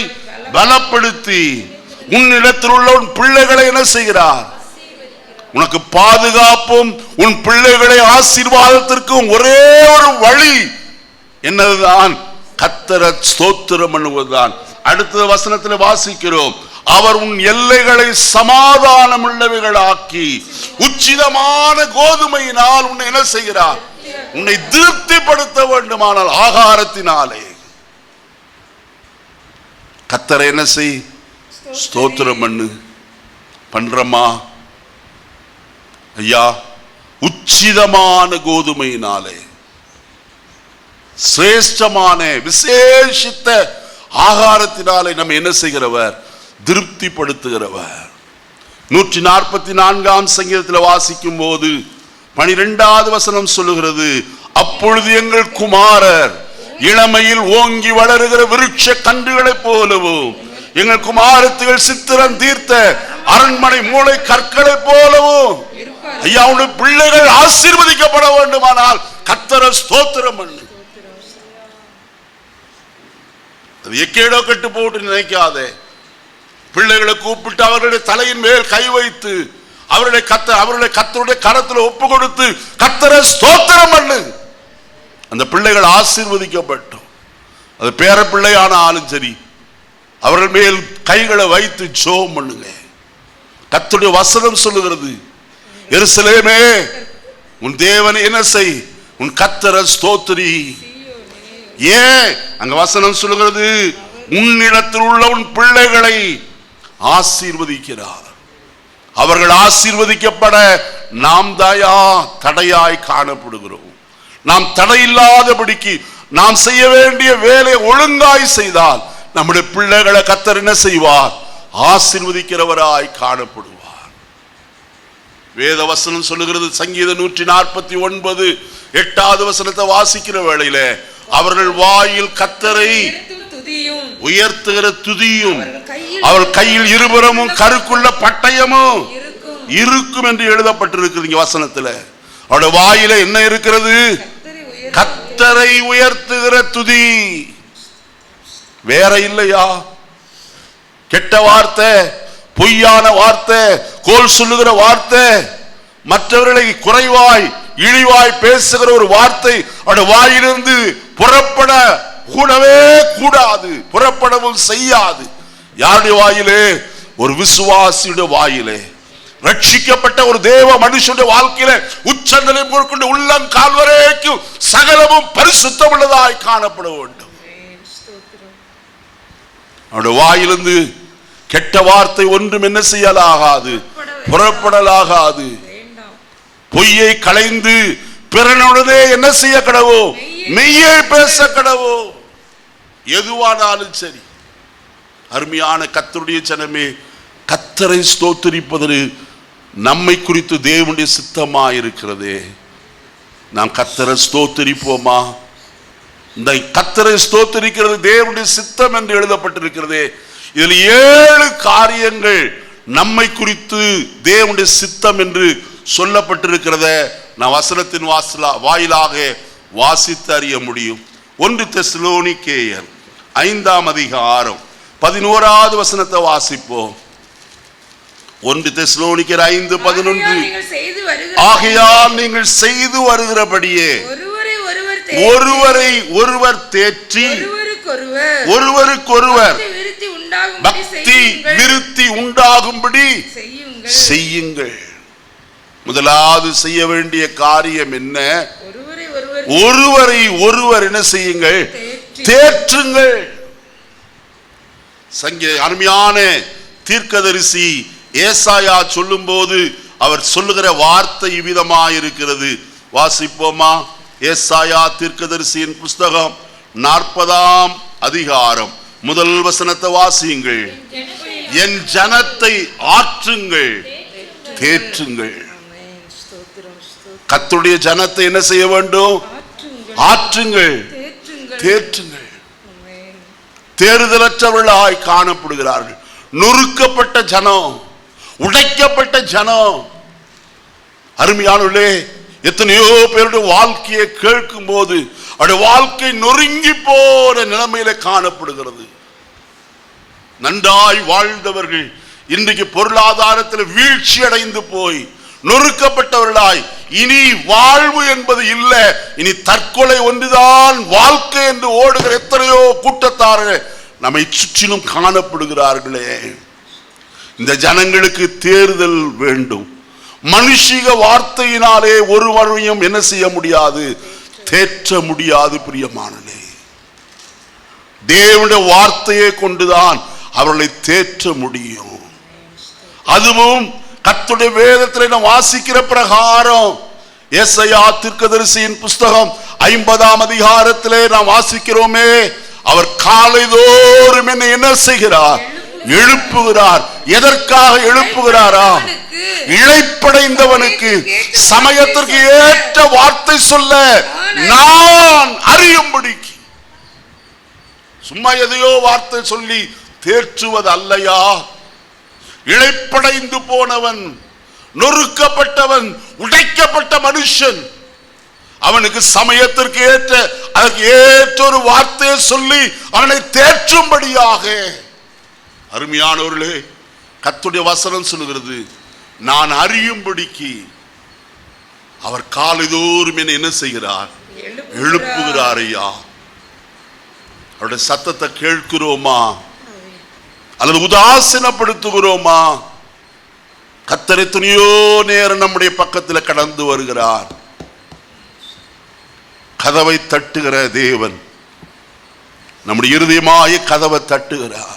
பலப்படுத்தி உன்னிடத்தில் உள்ள உன் பிள்ளைகளை என்ன செய்கிறார்? உனக்கு பாதுகாப்பும் உன் பிள்ளைகளை ஆசீர்வாதத்திற்கும் ஒரே ஒரு வழி என்னதுதான்? கர்த்தரை ஸ்தோத்திரம் பண்ணுவதுதான். அடுத்த வசனத்தில் வாசிக்கிறோம், அவர் உன் எல்லைகளை சமாதானம் உள்ளவைகளாக்கி உச்சிதமான கோதுமையினால் உன்னை என்ன செய்கிறார்? உன்னை திருப்திப்படுத்த வேண்டுமானால் ஆகாரத்தினாலே. கர்த்தரை என்ன செய்? ஸ்தோத்திரம் பண்ணு. பண்றமா ஐயா? உச்சிதமான கோதுமையினாலே, சிரேஷ்டமான விசேஷித்த ஆகாரத்தினாலே நம்ம என்ன செய்கிறவர்? திருப்திப்படுத்துகிறவர். 144 சங்கீதத்தில் வாசிக்கும் போது 12வது வசனம் சொல்லுகிறது, அப்பொழுது எங்கள் குமாரர் இளமையில் ஓங்கி வளருகிற விருட்ச கன்றுகளைப் போலவும், எங்கள் குமாரத்திகள் சித்திரம் தீர்த்த அரண்மனை மூளை கற்களை போலவும். ஐயா, உன்னுடைய பிள்ளைகள் ஆசீர்வதிக்கப்பட வேண்டுமானால் கர்த்தரை ஸ்தோத்திரம் பண்ணு. அது எக்கேடோ கட்டு போட்டு நினைக்காதே. பிள்ளைகளை கூப்பிட்டு அவர்களுடைய தலையின் மேல் கை வைத்து அவருடைய கர்த்தருடைய கரத்தில் ஒப்பு கொடுத்து கர்த்தரை ஸ்தோத்திரம் பண்ணு. அந்த பிள்ளைகள் ஆசீர்வதிக்கப்பட்டோம். அது பேர பிள்ளையான ஆளும் சரி, அவர்கள் மேல் கைகளை வைத்து ஜெபம் பண்ணுங்க. கர்த்தருடைய வசனம் சொல்லுகிறது, எருசலேமே உன் தேவனை என்ன செய், உன் கர்த்தரை ஸ்தோத்திரி. ஏன் அங்க வசனம் சொல்லுகிறது, உன்னிடத்தில் உள்ள உன் பிள்ளைகளை ஆசீர்வதிக்கிறார். அவர்கள் ஆசீர்வதிக்கப்பட நாம் தாயா தடையாய் காணப்படுகிறோம். நாம் தடையில்லாதபடிக்கு நாம் செய்ய வேண்டிய வேலை ஒழுங்காய் செய்தால் நம்முடைய பிள்ளைகளை கர்த்தர் என்ன செய்வார், ஆசீர்வதிக்கிறவராய் காணப்படுவார். வேத வசனம் சொல்லுகிறது, சங்கீதம் 149 8வது வசனத்தை வாசிக்கிற வேளையில, அவர்கள் வாயில் கர்த்தரை உயர்த்துகிற துதியும் அவள் கையில் இருபுறமும் கருக்குள்ள பட்டயமும் இருக்கும் என்று எழுதப்பட்டிருக்கிறது. இங்க வசனத்துல அவருடைய வாயில என்ன இருக்கிறது, கர்த்தரை உயர்த்துகிற துதி. வேற இல்லையா? கெட்ட வார்த்தை, பொய்யான வார்த்தை, கோல் சொல்லுகிற வார்த்தை, மற்றவர்களை குறைவாய் இழிவாய் பேசுகிற ஒரு வார்த்தை அவருடைய வாயிலிருந்து புறப்பட கூடவே கூடாது, புறப்படவும் செய்யாது. யாருடைய வாயிலே? ஒரு விசுவாசியுடைய வாயிலே. ரட்சிக்கப்பட்ட ஒரு தேவ மனுஷனுடைய வாழ்க்கையில உச்சந்தலை கொண்டு உள்ளங்கால் வரைக்கும் சகலமும் பரிசுத்தம் உள்ளதாய் காணப்பட வேண்டும். அவருடைய வாயிலிருந்து கெட்ட வார்த்தை ஒன்றும் என்ன செய்யலாகாது, புறப்படலாகாது. பொய்யை களைந்து பிறனுடனே என்ன செய்ய கடவோ, மெய்யை பேச கடவோ. எதுவானாலும் சரி. அருமையான கர்த்தருடைய ஜனமே, கர்த்தரை ஸ்தோத்திரிப்பது நம்மை குறித்து தேவனுடைய சித்தமாக இருக்கிறதே. நாம் கர்த்தரை ஸ்தோத்திரிப்போமா? இந்த கர்த்தரை ஸ்தோத்திரிக்கிறது தேவனுடைய சித்தம் என்று எழுதப்பட்டிருக்கிறதே. இதில் 7 காரியங்கள் நம்மை குறித்து தேவனுடைய சித்தம் என்று சொல்லப்பட்டிருக்கிறத நான் வசனத்தின் வாயிலாக வாசித்து அறிய முடியும். 1 தெசலோனிக்கேயர் 5ஆம் அதிகாரம் 11வது வசனத்தை வாசிப்போம். 1 தெசலோனிக்கேயர் 5:11. ஆகையால் நீங்கள் செய்து வருகிறபடியே ஒருவரை ஒருவர் தேற்றி ஒருவருக்கொருவர் பக்தி விருத்தி உண்டாகும்படி செய்யுங்கள். முதலாவது செய்ய வேண்டிய காரியம் என்ன? ஒருவரை ஒருவர் என்ன செய்யுங்கள்? தேற்றுங்கள். அருமையான தீர்க்கதரிசி ஏசாயா சொல்லும் போது அவர் சொல்லுகிற வார்த்தை இவ்விதமாயிருக்கிறது. வாசிப்போமா? ஏசாயா தீர்க்கதரிசியின் புஸ்தகம் 40ஆம் அதிகாரம் 1 வசனத்தை வாசியுங்கள். என் ஜனத்தை ஆற்றுங்கள், தேற்றுங்கள். கர்த்தருடைய ஜனத்தை என்ன செய்ய வேண்டும்? ஆற்றுங்கள், தேற்றுங்கள். தேறுதலற்றவர்களாய் காணப்படுகிறார்கள். நொறுக்கப்பட்ட ஜனம், உடைக்கப்பட்ட ஜனம். அருமையானவர்களே, எத்தனையோ பேருடைய வாழ்க்கையை கேட்கும் போது அவருடைய வாழ்க்கை நொறுங்கி போன நிலைமையில காணப்படுகிறது. நன்றாய் வாழ்ந்தவர்கள் இன்றைக்கு பொருளாதாரத்தில் வீழ்ச்சி அடைந்து போய் நொறுக்கப்பட்டவர்களாய், இனி வாழ்வு என்பது இல்லை, இனி தற்கொலை ஒன்றுதான் வாழ்க்கை என்று ஓடுகிற எத்தனையோ கூட்டத்தார்கள் நம்மை சுற்றிலும் காணப்படுகிறார்களே. இந்த ஜனங்களுக்கு தேறுதல் வேண்டும். மனுஷிக வார்த்தையினாலே ஒருவரையும் என்ன செய்ய முடியாது? தேற்ற முடியாது. பிரியமானே, தேவனுடைய வார்த்தையை கொண்டுதான் அவர்களை தேற்ற முடியும். அதுவும் கர்த்தருடைய வேதத்தில் நாம் வாசிக்கிற பிரகாரம் ஏசாயா தீர்க்கதரிசியின் புஸ்தகம் 50ஆம் அதிகாரத்திலே நாம் வாசிக்கிறோமே, அவர் காலைதோறும் என்ன செய்கிறார்? எழுப்புகிறார். எதற்காக எழுப்புகிறாரா? இளைப்படைந்தவனுக்கு சமயத்திற்கு ஏற்ற வார்த்தை சொல்ல நான் அறியும்படிக்கு. சும்மா எதையோ வார்த்தை சொல்லி தேற்றுவது அல்லையா? இளைப்படைந்து போனவன், நொறுக்கப்பட்டவன், உடைக்கப்பட்ட மனுஷன், அவனுக்கு சமயத்திற்கு ஏற்ற அதற்கு ஏற்ற ஒரு வார்த்தையை சொல்லி அவனை தேற்றும்படியாக அருமையானவர்களே, கர்த்தருடைய வசனம் சொல்லுகிறது, நான் அறியும்படிக்கு அவர் காலைதோறும் என்ன செய்கிறார்? எழுப்புகிறார். ஐயா, அவருடைய சத்தத்தை கேட்கிறோமா அல்லது உதாசீனப்படுத்துகிறோமா? கர்த்தர் எத்தனையோ நேரம் நம்முடைய பக்கத்தில் கடந்து வருகிறார். கதவை தட்டுகிற தேவன் நம்முடைய இருதயமாய கதவை தட்டுகிறார்.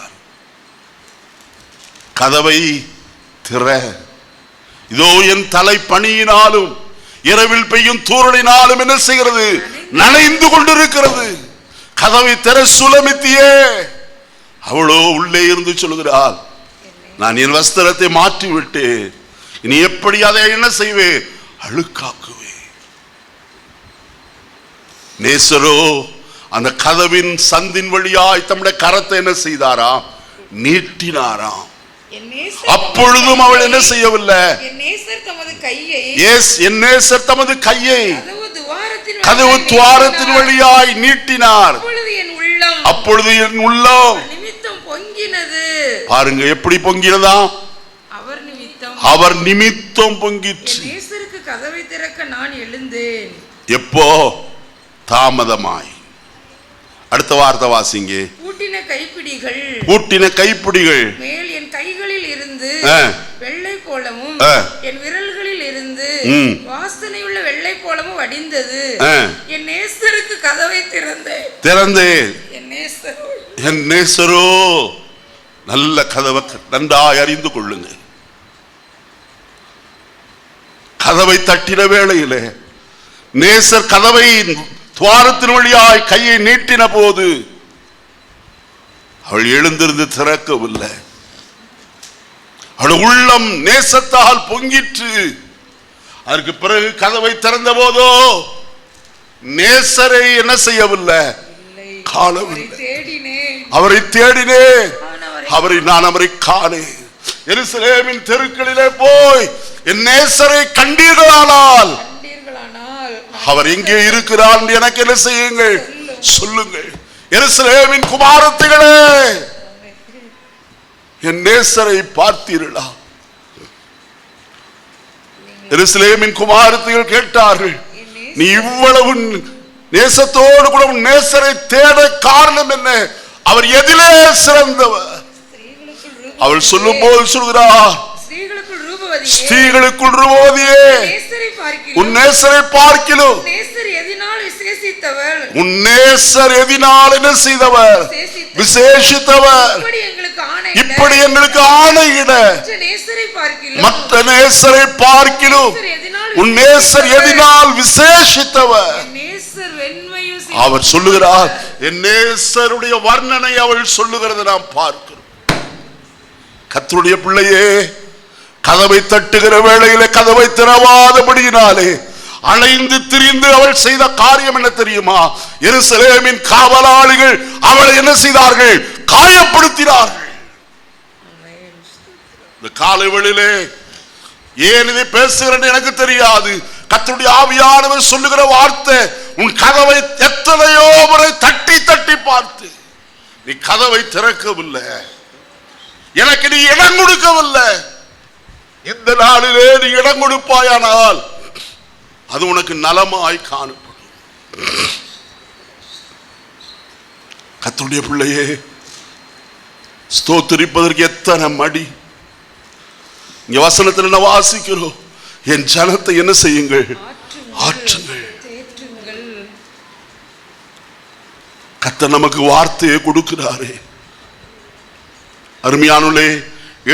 கதவை திற. இதோ என் தலை பனியினாலும் இரவில் பெய்யும் தூறலினாலும் என்ன செய்கிறது? நனைந்து கொண்டிருக்கிறது. கதவை திற சுலமித்தியே. அவளோ உள்ளே இருந்து சொல்கிறாள், நான் என் வஸ்திரத்தை மாற்றி விட்டேன், இனி எப்படி அதை என்ன செய்வேன்? அழுக்காக்குவேன். நேசரோ அந்த கதவின் சந்தின் வழியாய் தம்முடைய கரத்தை என்ன செய்தாராம்? நீட்டினாராம். அப்பொழுதும் அவள் என்ன செய்யவில்லை? என் நேசர் தமது கையை கதவு துவாரத்தின் வழியாய் நீட்டினார். அப்பொழுது என் உள்ளம் பாருங்க எப்படி பொங்கினதா? அவர் நிமித்தம் பொங்கிற்று. கதவை திறக்க நான் எழுந்தேன். எப்போ? தாமதமாய். அடுத்த வார்த்தை வாசிங்க. பூட்டின கைப்பிடிகள் மேல் என் கைகளில் இருந்து வெள்ளை போலவும் என் விரல்களில் இருந்து வாசனையுள்ள வெள்ளை போலவும் வடிந்தது. என் நேசருக்கு கதவை திறந்தேன். என் நேசரோ, நல்ல கதவை நன்றாய் அறிந்து கொள்ளுங்க. கதவை தட்டின வேளையிலே நேசர் கதவை துவாரத்தின் வழியாய் கையை நீட்டின போது அவள் எழுந்திருந்து திறக்கவில்லை. அவள் உள்ளம் நேசத்தால் பொங்கிற்று. அதற்கு பிறகு கதவை திறந்த போதோ நேசரை என்ன செய்யவில்லை? காணவில்லை. அவரை தேடினேன், நான் அவரை காணேன். எருசலேமின் தெருக்களிலே போய் என் நேசரை கண்டீர்களானால் அவர் எங்கே இருக்கிறார் என்று எனக்கு என்ன செய்யுங்கள்? சொல்லுங்கள். எருசலேமின் குமாரத்திகளே, என் நேசரை பார்த்தீர்களா? எருசலேமின் குமாரத்திகள் கேட்டார்கள், நீ இவ்வளவு நேசத்தோடு கூட நேசரை தேட காரணம் என்ன? அவர் எதிலே சிறந்தவர்? அவள் சொல்லும் போது சொல்கிறார், ஸ்திரீகளுக்குள் ரூபவதியே, உன் நேசரை பார்க்கிலும் உன் நேசர் எதினால் என்ன செய்தவர்? விசேஷித்தவர். இப்படி எங்களுக்கு ஆணையிட மற்ற நேசரை பார்க்கிலும் உன் நேசர் எதினால் விசேஷித்தவர். அவர் சொல்லுகிறார், என் நேசருடைய வர்ணனை அவள் சொல்லுகிறது நாம் பார்க்கிறோம். கர்த்தருடைய பிள்ளையே, கதவை தட்டுகிற வேளையிலே கதவை திறவாதபடியினாலே அலைந்து திரிந்து அவள் செய்த காரியம் என்ன தெரியுமா? எருசலேமின் காவலாளிகள் அவளை என்ன செய்தார்கள்? காயப்படுத்தினார்கள். இந்த காலை வேளையிலே ஏன் இதை பேசுகிறேன்னு எனக்கு தெரியாது. கர்த்தருடைய ஆவியானவர் சொல்லுகிற வார்த்தை, உன் கதவை எத்தனையோ முறை தட்டி தட்டி பார்த்து நீ கதவை திறக்கவில்லை, எனக்கு நீ இடம் கொடுக்கவில்லை. இந்த நாளிலே நீ இடம் கொடுப்பாயானால் அது உனக்கு நலமாய் காணப்படும். கர்த்தருடைய பிள்ளையே, ஸ்தோத்திரிப்பதற்கு எத்தனை மடி. இங்க வசனத்தில் என்ன வாசிக்கிறோம்? என் ஜனத்தை என்ன செய்யுங்கள்? ஆற்றுங்கள். கர்த்தர் நமக்கு வார்த்தையை கொடுக்கிறாரே. அருமையானே,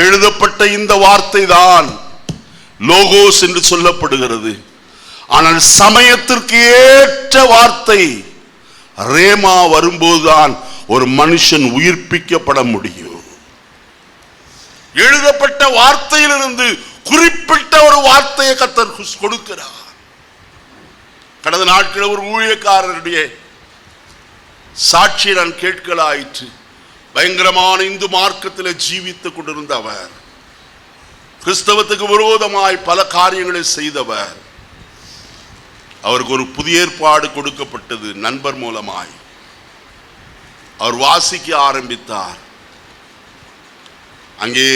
எழுதப்பட்ட இந்த வார்த்தை தான் லோகோஸ் என்று சொல்லப்படுகிறது. ஆனால் சமயத்திற்கு ஏற்ற வார்த்தை ரேமா வரும்போதுதான் ஒரு மனுஷன் உயிர்ப்பிக்கப்பட முடியும். எழுதப்பட்ட வார்த்தையிலிருந்து குறிப்பிட்ட ஒரு வார்த்தையை கர்த்தர் கொடுக்கிறார். கடந்த நாட்களில் ஒரு ஊழியக்காரருடைய சாட்சியை நான் கேட்கலாயிற்று. பயங்கரமான இந்து மார்க்கத்தில் ஜீவித்துக் கொண்டிருந்த அவர், கிறிஸ்தவத்துக்கு விரோதமாய் பல காரியங்களை செய்தவர். அவருக்கு ஒரு புதிய ஏற்பாடு கொடுக்கப்பட்டது. நண்பர் மூலமாய் அவர் வாசிக்க ஆரம்பித்தார். அங்கே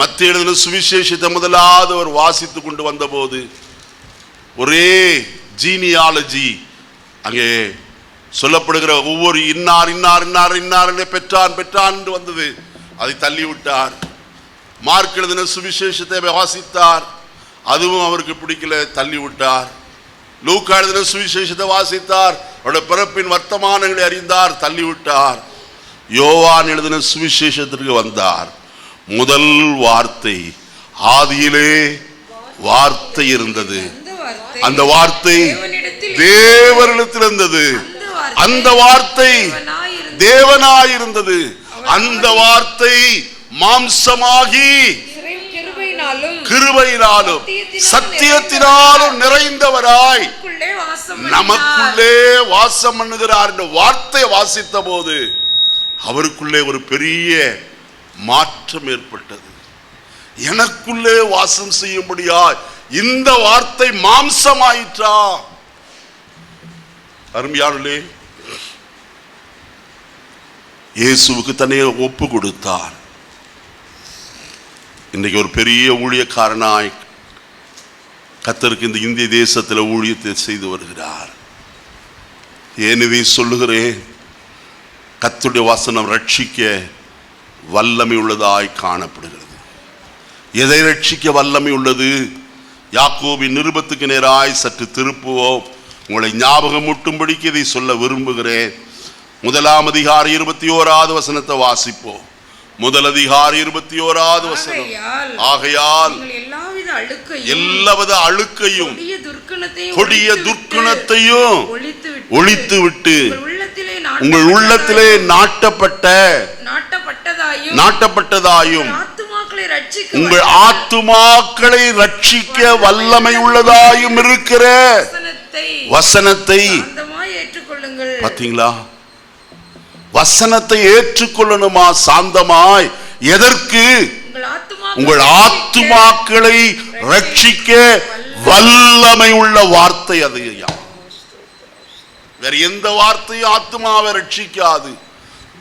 மத்தேயு எழுதின சுவிசேஷத்தை முதலாவது அவர் வாசித்து கொண்டு வந்தபோது ஒரே ஜீனியாலஜி அங்கே சொல்லப்படுகிற ஒவ்வொரு இன்னார் இன்னார் இன்னார் இன்னார் பெற்றான் பெற்றான் என்று வந்தது. அதை தள்ளிவிட்டார். மார்க் எழுதின சுவிசேஷத்தை வாசித்தார், அதுவும் அவருக்கு பிடிக்கல, தள்ளிவிட்டார். லூக்கா எழுதின சுவிசேஷத்தை வாசித்தார், அவருடைய பிறப்பின் வர்த்தமானங்களை அறிந்தார், தள்ளிவிட்டார். யோவான் எழுதின சுவிசேஷத்திற்கு வந்தார். முதல் வார்த்தை, ஆதியிலே வார்த்தை இருந்தது, அந்த வார்த்தை தேவனிடத்தில் இருந்தது, அந்த வார்த்தை தேவனாயிருந்தது, அந்த வார்த்தை மாம்சமாகி கிருபையினாலும் சத்தியத்தினாலும் நிறைந்தவராய் நமக்குள்ளே வாசம் பண்ணுகிறார் என்ற வார்த்தை வாசித்த போது அவருக்குள்ளே ஒரு பெரிய மாற்றம் ஏற்பட்டது. எனக்குள்ளே வாசம் செய்யும்படியாய் இந்த வார்த்தை மாம்சமாயிற்றா. அருமையானே, இயேசுவுக்கு தன்னை ஒப்பு கொடுத்தார். இன்றைக்கு ஒரு பெரிய ஊழியக்காரனாய் கர்த்தருக்கு இந்த இந்திய தேசத்தில் ஊழியத்தை செய்து வருகிறார். ஏன் இதை சொல்லுகிறேன்? கர்த்தருடைய வசனம் ரட்சிக்க வல்லமை உள்ளதாய் காணப்படுகிறது. எதை ரட்சிக்க வல்லமை உள்ளது? யாக்கோபின் நிருபத்துக்கு நேராய் சற்று திருப்புவோம். உங்களை ஞாபகம் ஊட்டும்படிக்கு இதை சொல்ல விரும்புகிறேன். முதலாம் அதிகாரம் 21வது வசனத்தை வாசிப்போம். முதல் அதிகாரம் 21வது வசனம். ஆகையால் எல்லாவித அழுக்கையும் கொடிய துர்க்குணத்தையும் ஒழித்துவிட்டு உங்கள் உள்ளத்திலே நாட்டப்பட்டதாயும் உங்கள் ஆத்துமாக்களை ரட்சிக்க வல்லமை உள்ளதாயும் இருக்கிற வசனத்தை பார்த்தீங்களா? வசனத்தை ஏற்றுக்கொள்ளணுமா? சாந்தமாய். எதற்கு? உங்கள் ஆத்துமாக்களை ரட்சிக்க வல்லமை உள்ள வார்த்தை அது. வேற எந்த வார்த்தையும் ஆத்துமாவை ரட்சிக்காது.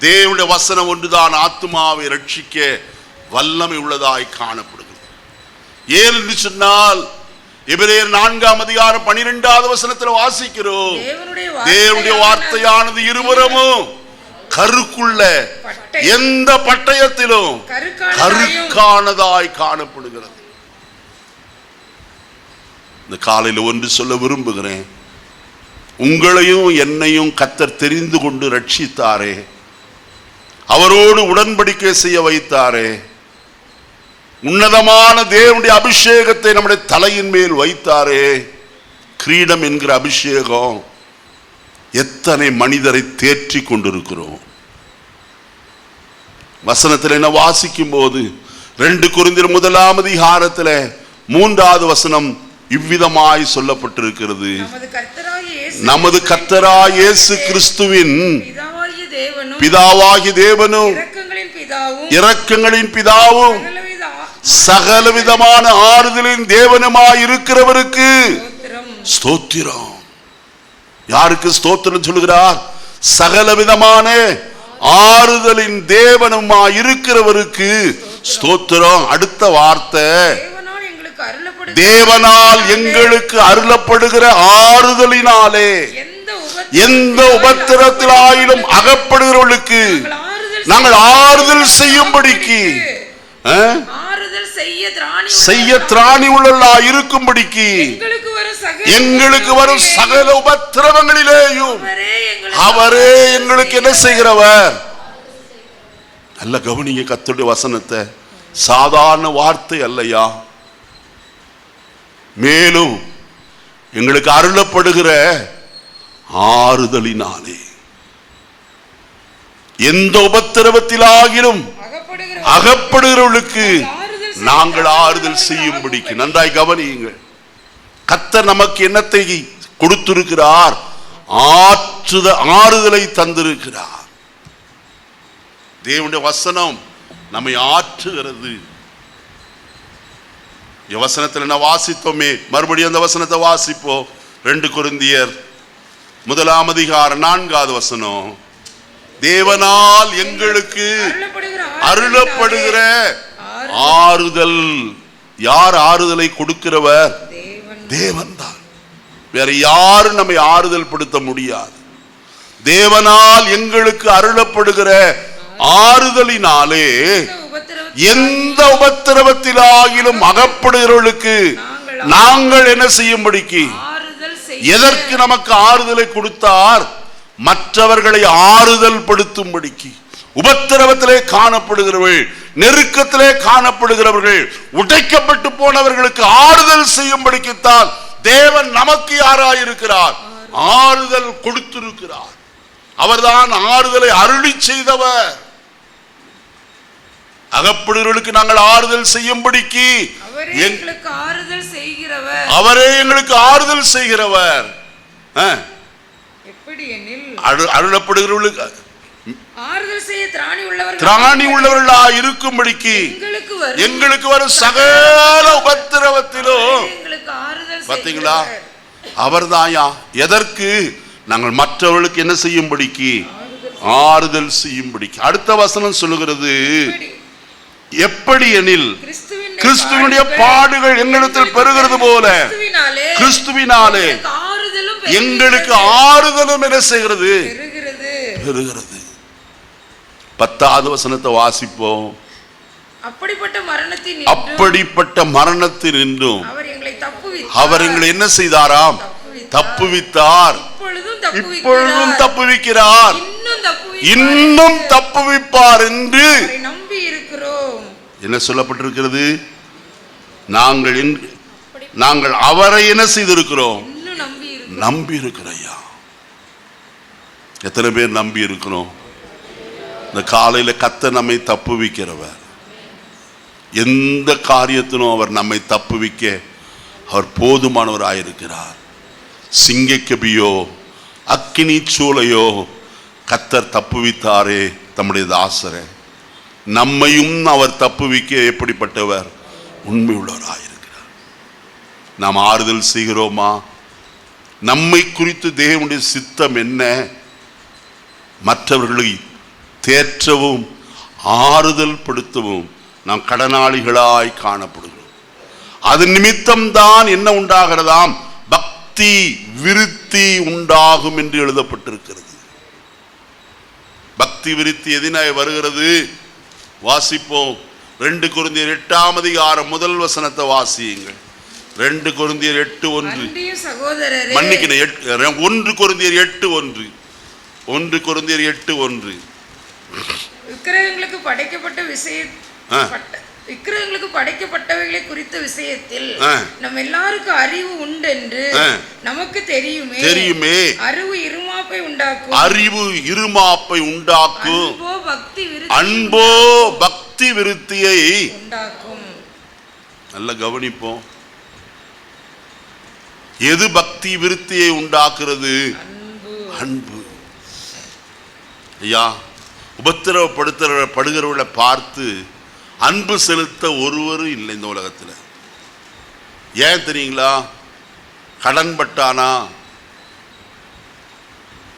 தேவனுடைய வசனம் ஒன்றுதான் ஆத்துமாவை ரட்சிக்க வல்லமை உள்ளதாய் காணப்படுகிறது. ஏன் என்று சொன்னால் எபிரேயர் 4ஆம் அதிகாரம் 12வது வசனத்தில் வாசிக்கிறோம். தேவனுடைய வார்த்தையானது இருபுறமும் கருக்குள்ள எந்த பட்டயத்திலும் கருக்கானதாய் காணப்படுகிறது. இந்த காலையில் ஒன்று சொல்ல விரும்புகிறேன். உங்களையும் என்னையும் கர்த்தர் தெரிந்து கொண்டு ரட்சித்தாரே, அவரோடு உடன்படிக்கை செய்ய வைத்தாரே, உன்னதமான தேவனுடைய அபிஷேகத்தை நம்முடைய தலையின் மேல் வைத்தாரே, கிரீடம் என்கிற அபிஷேகம். எத்தனை மனிதரை தேற்றி கொண்டிருக்கிறோம். வசனத்தில் என்ன வாசிக்கும் போது 2 கொரிந்தியர் 1ஆம் அதிகாரத்தில் 3வது வசனம் இவ்விதமாய் சொல்லப்பட்டிருக்கிறது. நமது கர்த்தராகிய இயேசு கிறிஸ்துவின் பிதாவாகிய தேவனும் இரக்கங்களின் பிதாவும் சகலவிதமான ஆறுதலின் தேவனுமாய் இருக்கிறவருக்கு ஸ்தோத்திரம். யாருக்கு ஸ்தோத்திரம் சொல்லுகிறார்? சகலவிதமான ஆறுதலின் தேவனுமாய் இருக்கிறவருக்கு ஸ்தோத்திரம். அடுத்த வார்த்தை, தேவனால் எங்களுக்கு அருளப்படுகிற ஆறுதலினாலே எந்த உபத்திரத்திலாயிலும் அகப்படுகிறவர்களுக்கு நாங்கள் ஆறுதல் செய்யும்படிக்கு செய்ய திராணி உள்ள இருக்கும்படிக்கு எங்களுக்கு வரும் சகல உபத்திரவங்களிலேயும் அவரே எங்களுக்கு என்ன செய்கிறவர்? நல்ல கவனிங்க கர்த்தருடைய வசனத்தை. சாதாரண வார்த்தை அல்லையா. மேலும் எங்களுக்கு அருளப்படுகிற ஆறுதலினாலே எந்த உபத்திரவத்திலாகிலும் அகப்படுகிறவர்களுக்கு நாங்கள் ஆறுதல் செய்யும்படிக்கு. நன்றாய் கவனியுங்கள். கர்த்தர் நமக்கு என்னத்தை கொடுத்திருக்கிறார்? ஆறுதலை தந்திருக்கிறார். தேவனுடைய வசனம் நம்மை ஆற்றுகிறது. வசனத்தில் என்ன வாசித்தோமே, மறுபடியும் அந்த வசனத்தை வாசிப்போம். 2 கொரிந்தியர் 1ஆம் அதிகாரம் 4வது வசனம். தேவனால் எங்களுக்கு அருளப்படுகிற ஆறுதல். யார் ஆறுதலை கொடுக்கிறவர்? தேவன் தான். வேற யாரும் நம்மை ஆறுதல் படுத்த முடியாது. தேவனால் எங்களுக்கு அருளப்படுகிற ஆறுதலினாலே எந்த உபத்திரவத்திலாகிலும் அகப்படுகிறவர்களுக்கு நாங்கள் என்ன செய்யும்படிக்கு, எதற்கு நமக்கு ஆறுதலை கொடுத்தார்? மற்றவர்களை ஆறுதல் படுத்தும்படிக்கு. உபத்திரவத்திலே காணப்படுகிறவர்கள், நெருக்கத்திலே காணப்படுகிறவர்கள், உடைக்கப்பட்டு போனவர்களுக்கு ஆறுதல் செய்யும்படிக்குத்தான் தேவன் நமக்கு யாராயிருக்கிறார்? ஆறுதல் கொடுத்திருக்கிறார். அவர்தான் ஆறுதலை அருளி செய்தவர். அகப்படுகிறவர்களுக்கு நாங்கள் ஆறுதல் செய்யும்படிக்கு அவரே எங்களுக்கு ஆறுதல் செய்கிறவர். எப்படி எனில் அருளப்படுகிறவர்களுக்கு ஆறுதல் செய்ய திராணி உள்ளவர்களா இருக்கும்படிக்கு எங்களுக்கு வரும் சகல உபத்திரவத்திலும். பார்த்தீங்களா? அவர்தாயா. எதற்கு? நாங்கள் மற்றவர்களுக்கு என்ன செய்யும்படிக்கு? ஆறுதல் செய்யும்படிக்கு. அடுத்த வசனம் சொல்லுகிறது, எப்படி எனில் கிறிஸ்துவினுடைய பாடுகள் எங்களிடத்தில் பெருகிறது போல கிறிஸ்துவினாலே எங்களுக்கு ஆறுதலும் என்ன செய்கிறது? பெருகிறது. 10வது வசனத்தை வாசிப்போம். அப்படிப்பட்ட மரணத்தில் நின்றும் அவர் எங்களை என்ன செய்தாராம்? தப்புவித்தார். இப்பொழுதும் தப்புவிக்கிறார், இன்னும் தப்புவிப்பார் என்று என்ன சொல்லப்பட்டிருக்கிறது? நாங்கள் அவரை என்ன செய்திருக்கிறோம்? நம்பி இருக்கிறையா. எத்தனை பேர் நம்பி இருக்கிறோம்? இந்த காலையில கர்த்தர் நம்மை தப்புவிக்கிறவர். எந்த காரியத்திலும் அவர் நம்மை தப்புவிக்க அவர் போதுமானவராயிருக்கிறார். சிங்கக்கபியோ அக்கினி சூளையோ கர்த்தர் தப்புவித்தாரே தம்முடைய தாசரை. நம்மையும் அவர் தப்புவிக்க எப்படிப்பட்டவர்? உண்மை உள்ளவராயிருக்கிறார். நாம் ஆறுதல் செய்கிறோமா? நம்மை குறித்து தேவனுடைய சித்தம் என்ன? மற்றவர்களை தேற்றவும் ஆறுதல் படுத்தவும் நாம் கடனாளிகளாய் காணப்படுகிறோம். அது நிமித்தம்தான் என்ன உண்டாகிறதாம்? பக்தி விருத்தி உண்டாகும் என்று எழுதப்பட்டிருக்கிறது. பக்தி விருத்தி எதினாய் வருகிறது? வாசிப்போம். 2 கொரிந்தியர் 8ஆம் அதிகாரம் முதல் வசனத்தை வாசியுங்கள். 2 கொரிந்தியர் 8:1. மன்னிக்கணும், 1 கொரிந்தியர் 8:1. 1 கொரிந்தியர் 8:1. விக்கிரகங்களுக்கு படைக்கப்பட்டவைகளை குறித்த விஷயத்தில் நம்ம எல்லாருக்கும் அறிவு உண்டு என்று நமக்கு தெரியுமே. அறிவு இருமாப்பை உண்டாக்கும். அன்போ பக்தி விருத்தியை உண்டாக்கும். நல்ல கவனிப்போம். எது பக்தி விருத்தியை உண்டாக்குறது? அன்பு. ஐயா, உபத்திரவப்படுகிறவர்களை பார்த்து அன்பு செலுத்த ஒருவரும் இல்லை இந்த உலகத்தில். ஏன் தெரியுங்களா? கடன் பட்டானா,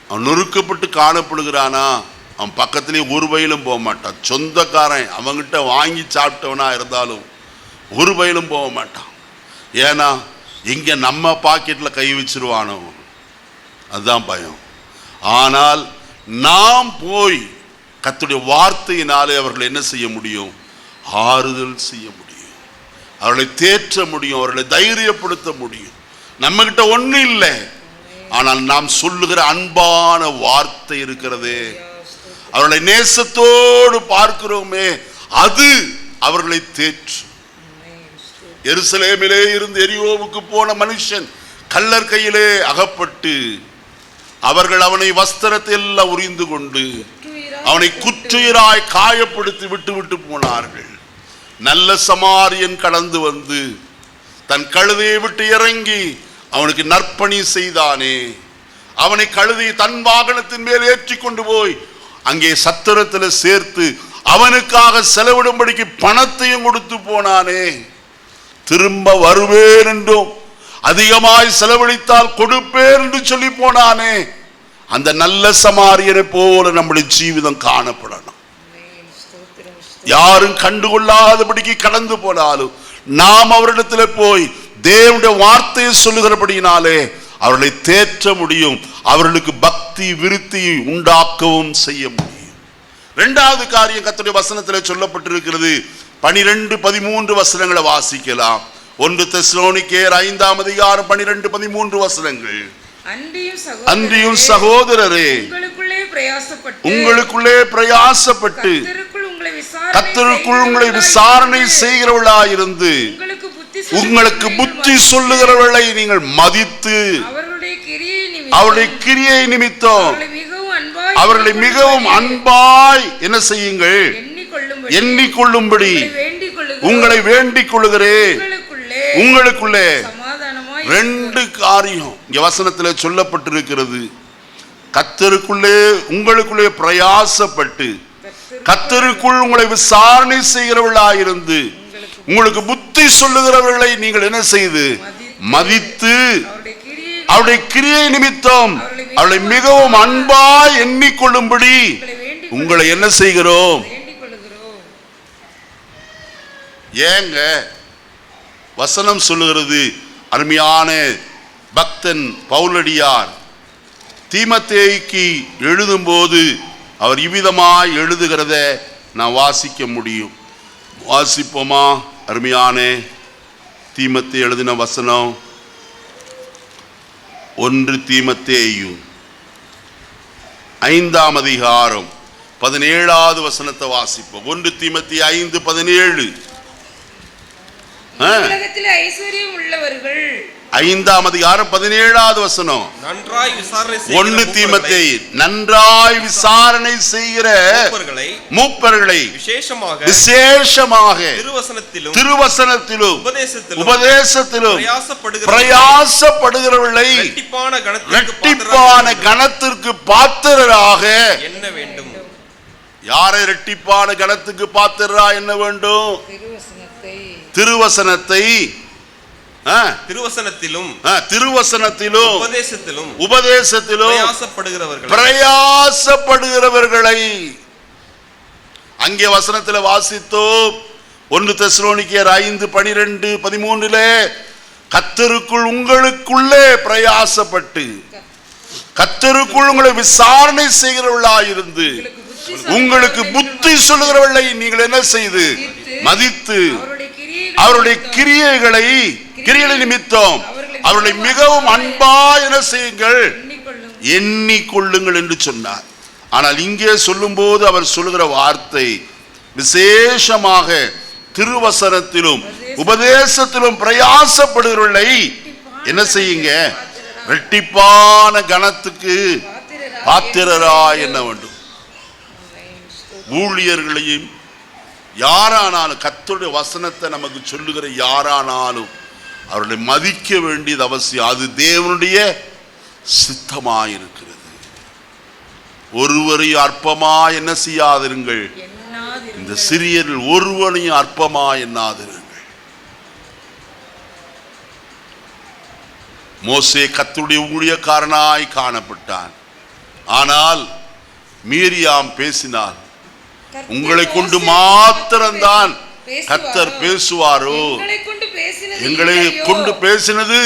அவன் நொறுக்கப்பட்டு காணப்படுகிறானா, அவன் பக்கத்திலே ஒரு பயிலும் போக மாட்டான். சொந்தக்காரன் அவங்கிட்ட வாங்கி சாப்பிட்டவனா இருந்தாலும் ஒரு பயிலும் போக மாட்டான். ஏன்னா இங்கே நம்ம பாக்கெட்டில் கை வச்சிருவானோ, அதுதான் பயம். ஆனால் நாம் போய் கர்த்தருடைய வார்த்தையினாலே அவர்களை என்ன செய்ய முடியும்? ஆறுதல் செய்ய முடியும், அவர்களை தேற்ற முடியும், அவர்களை தைரியப்படுத்த முடியும். நம்ம கிட்ட ஒன்றும் இல்லை, ஆனால் நாம் சொல்லுகிற அன்பான வார்த்தை இருக்கிறதே, அவர்களை நேசத்தோடு பார்க்கிறோமே, அது அவர்களை தேற்று. எருசலேமிலே இருந்து எரியோவுக்கு போன மனுஷன் கள்ளர் கையிலே அகப்பட்டு அவர்கள் அவனை வஸ்திரத்தை எல்லாம் உரிந்து கொண்டு அவனை குற்றுயிராய் காயப்படுத்தி விட்டு போனார்கள். நல்ல சமாரியன் கடந்து வந்து தன் கழுதையை விட்டு இறங்கி அவனுக்கு நற்பணி செய்தானே. அவனை கழுதையை தன் வாகனத்தின் மேல் ஏற்றி கொண்டு போய் அங்கே சத்திரத்தில் சேர்த்து அவனுக்காக செலவிடும்படிக்கு பணத்தையும் கொடுத்து போனானே. திரும்ப வருவேன் என்றும் அதிகமாய் செலவழித்தால் கொடுப்பேன் என்று சொல்லி போனானே. அந்த நல்ல சமாரியனை போல நம்முடைய ஜீவிதம் காணப்படணும். யாரும் கண்டுகொள்ளாதபடிக்கு கடந்து போனாலும் நாம் அவரிடத்தில் போய் தேவனுடைய வார்த்தையை சொல்லுகிறபடியினாலே அவர்களை தேற்ற முடியும், அவர்களுக்கு பக்தி விருத்தி உண்டாக்கவும் செய்ய முடியும். இரண்டாவது காரியம் கர்த்தருடைய வசனத்தில் சொல்லப்பட்டிருக்கிறது. 12-13 வசனங்களை வாசிக்கலாம். 1 தெசலோனிக்கேயர் 5ஆம் அதிகாரம் 12-13 வசனங்கள். அன்றியும் சகோதரரே, உங்களுக்குள்ளே பிரயாசப்பட்டு கர்த்தருக்குள் உங்களை விசாரணை செய்கிறவர்களாயிருந்து உங்களுக்கு புத்தி சொல்லுகிறவர்களை நீங்கள் மதித்து அவருடைய கிரியை நிமித்தம் அவர்களை மிகவும் அன்பாய் என்ன செய்யுங்கள், எண்ணிக்கொள்ளும்படி உங்களை வேண்டிக் கொள்ளுகிறேன். உங்களுக்குள்ளே ரெண்டு காரியம் இங்க வசனத்தில் சொல்லப்பட்டிருக்கிறது. கர்த்தருக்குள்ளே உங்களுக்குள்ளே பிரயாசப்பட்டு கர்த்தருக்குள் உங்களை விசாரணை செய்கிறவர்களாயிருந்து உங்களுக்கு புத்தி சொல்லுகிறவர்களை நீங்கள் என்ன செய்து மதித்து அவருடைய கிரியை நிமித்தம் அவளை மிகவும் அன்பாய் எண்ணிக்கொள்ளும்படி உங்களை என்ன செய்கிறோம். ஏங்க வசனம் சொல்லுகிறது, அருமையான பக்தன் பவுலடியார் தீமோத்தேயுக்கு எழுதும்போது அவர் இவ்விதமாய் எழுதுகிறத நான் வாசிக்க முடியும். வாசிப்போமா? அருமையான தீமோத்தேயு எழுதின வசனம் 1 தீமோத்தேயு 5ஆம் அதிகாரம் 17வது வசனத்தை வாசிப்போம். 1 தீமோத்தேயு 5:17. ஐஸ்வர்யம் உள்ளவர்கள் 5ஆம் அதிகாரம் 17வது வசனம். நன்றாய் விசாரணை 1 தீமோத்தேயு நன்றாய் விசாரணை செய்கிற மூப்பர்களை விசேஷமாக திருவசனத்திலும் உபதேசத்திலும் பிரயாசப்படுகிறவர்களை இரட்டிப்பான கனத்திற்கு பாத்திரராக என்ன வேண்டும். யாரை இரட்டிப்பான கனத்துக்கு பாத்திரரா என்ன வேண்டும்? திருவசனத்தை திருவசனத்திலும் உபதேசத்திலும் பிரயாசப்படுகிறவர்களை. அங்கே வசனத்தில் வாசித்தோம். 1 தெசலோனிக்கேயர் 5:12-13 கர்த்தருக்குள் உங்களுக்குள்ளே பிரயாசப்பட்டு கர்த்தருக்குள் உங்களை விசாரணை செய்கிறவர்களாயிருந்து உங்களுக்கு புத்தி சொல்லுகிறவர்களை நீங்கள் என்ன செய்து மதித்து அவருடைய கிரியைகளை நிமித்தம் அவர்களை மிகவும் அன்பா என்ன செய்யுங்கள், எண்ணிக்கொள்ளுங்கள் என்று சொன்னார். ஆனால் இங்கே சொல்லும் போது அவர் சொல்லுகிற வார்த்தை விசேஷமாக திருவசனத்திலும் உபதேசத்திலும் பிரயாசப்படுகிறவர்களை என்ன செய்யுங்க, இரட்டிப்பான கனத்துக்கு பாத்திரராய் என்ன வேண்டும். ஊழியர்களையும் யாரானாலும் கர்த்தருடைய வசனத்தை நமக்கு சொல்லுகிற யாரானாலும் அவர்களை மதிக்க வேண்டியது அவசியம். அது தேவனுடைய சித்தமாயிருக்கிறது. ஒருவரையும் அற்பமா என்ன செய்யாதிருங்கள், இந்த சிறியரில் ஒருவனையும் அற்பமா எண்ணாதிருங்கள். மோசே கர்த்தருடைய ஊழியக்காரனாய் காணப்பட்டான். ஆனால் மீரியாம் பேசினார். உங்களை கொண்டு மாத்திரம்தான் கர்த்தர் பேசுவாரோ, எங்களை கொண்டு பேசினது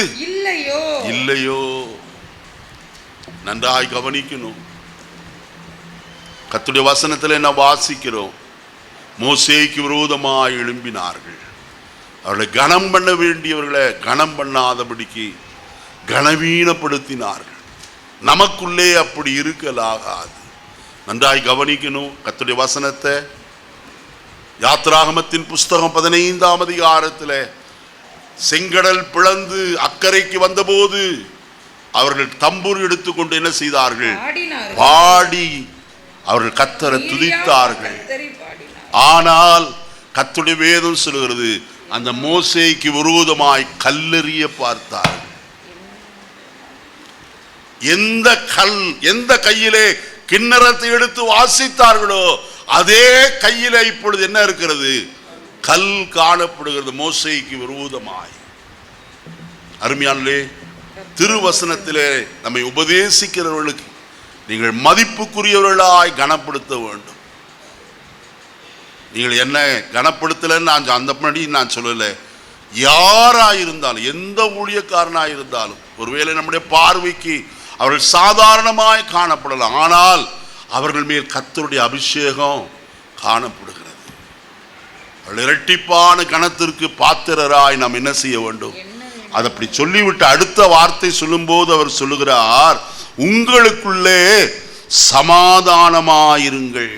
இல்லையோ. நன்றாய் கவனிக்கணும். கர்த்தருடைய வசனத்தில் என்ன வாசிக்கிறோம்? மோசேக்கு விரோதமாய் எழும்பினார்கள். அவர்களை கனம் பண்ண வேண்டியவர்களை கனம் பண்ணாதபடிக்கு கனவீனப்படுத்தினார்கள். நமக்குள்ளே அப்படி இருக்கலாகாது. நன்றாய் கவனிக்கணும் கர்த்தருடைய வசனத்தை. யாத்ராகமத்தின் புஸ்தகம் 15ஆம் அதிகாரத்தில் செங்கடல் பிளந்து அக்கறைக்கு வந்தபோது அவர்கள் தம்பூர் எடுத்துக்கொண்டு என்ன செய்தார்கள்? பாடி அவர்கள் கர்த்தரை துதித்தார்கள். ஆனால் கர்த்தருடைய வேதம் சொல்கிறது, அந்த மோசேக்கு விரோதமாய் கல்லெறிய பார்த்தார்கள். எந்த கையிலே கிண்ணறத்தை எடுத்து வாசித்தார்களோ அதே கையில இப்பொழுது என்ன இருக்கிறது? கல் காணப்படுகிறது. மோசேக்கு விரோதமாய். அருமையானே, திருவசனத்திலே நம்மை உபதேசிக்கிறவர்களுக்கு நீங்கள் மதிப்புக்குரியவர்களாய் கனப்படுத்த வேண்டும். நீங்கள் என்ன கனப்படுத்தலன்னு நான் அந்த படி நான் சொல்லலை. யாராயிருந்தாலும், எந்த ஊழியக்காரனாயிருந்தாலும், ஒருவேளை நம்முடைய பார்வைக்கு அவர்கள் சாதாரணமாய் காணப்படலாம், ஆனால் அவர்கள் மேல் கர்த்தருடைய அபிஷேகம் காணப்படுகிறது. அவர்கள் இரட்டிப்பான கனத்திற்கு பாத்திரராய் நாம் என்ன செய்ய வேண்டும்? அதை அப்படி சொல்லிவிட்டு அடுத்த வார்த்தை சொல்லும்போது அவர் சொல்லுகிறார், உங்களுக்குள்ளே சமாதானமாயிருங்கள்.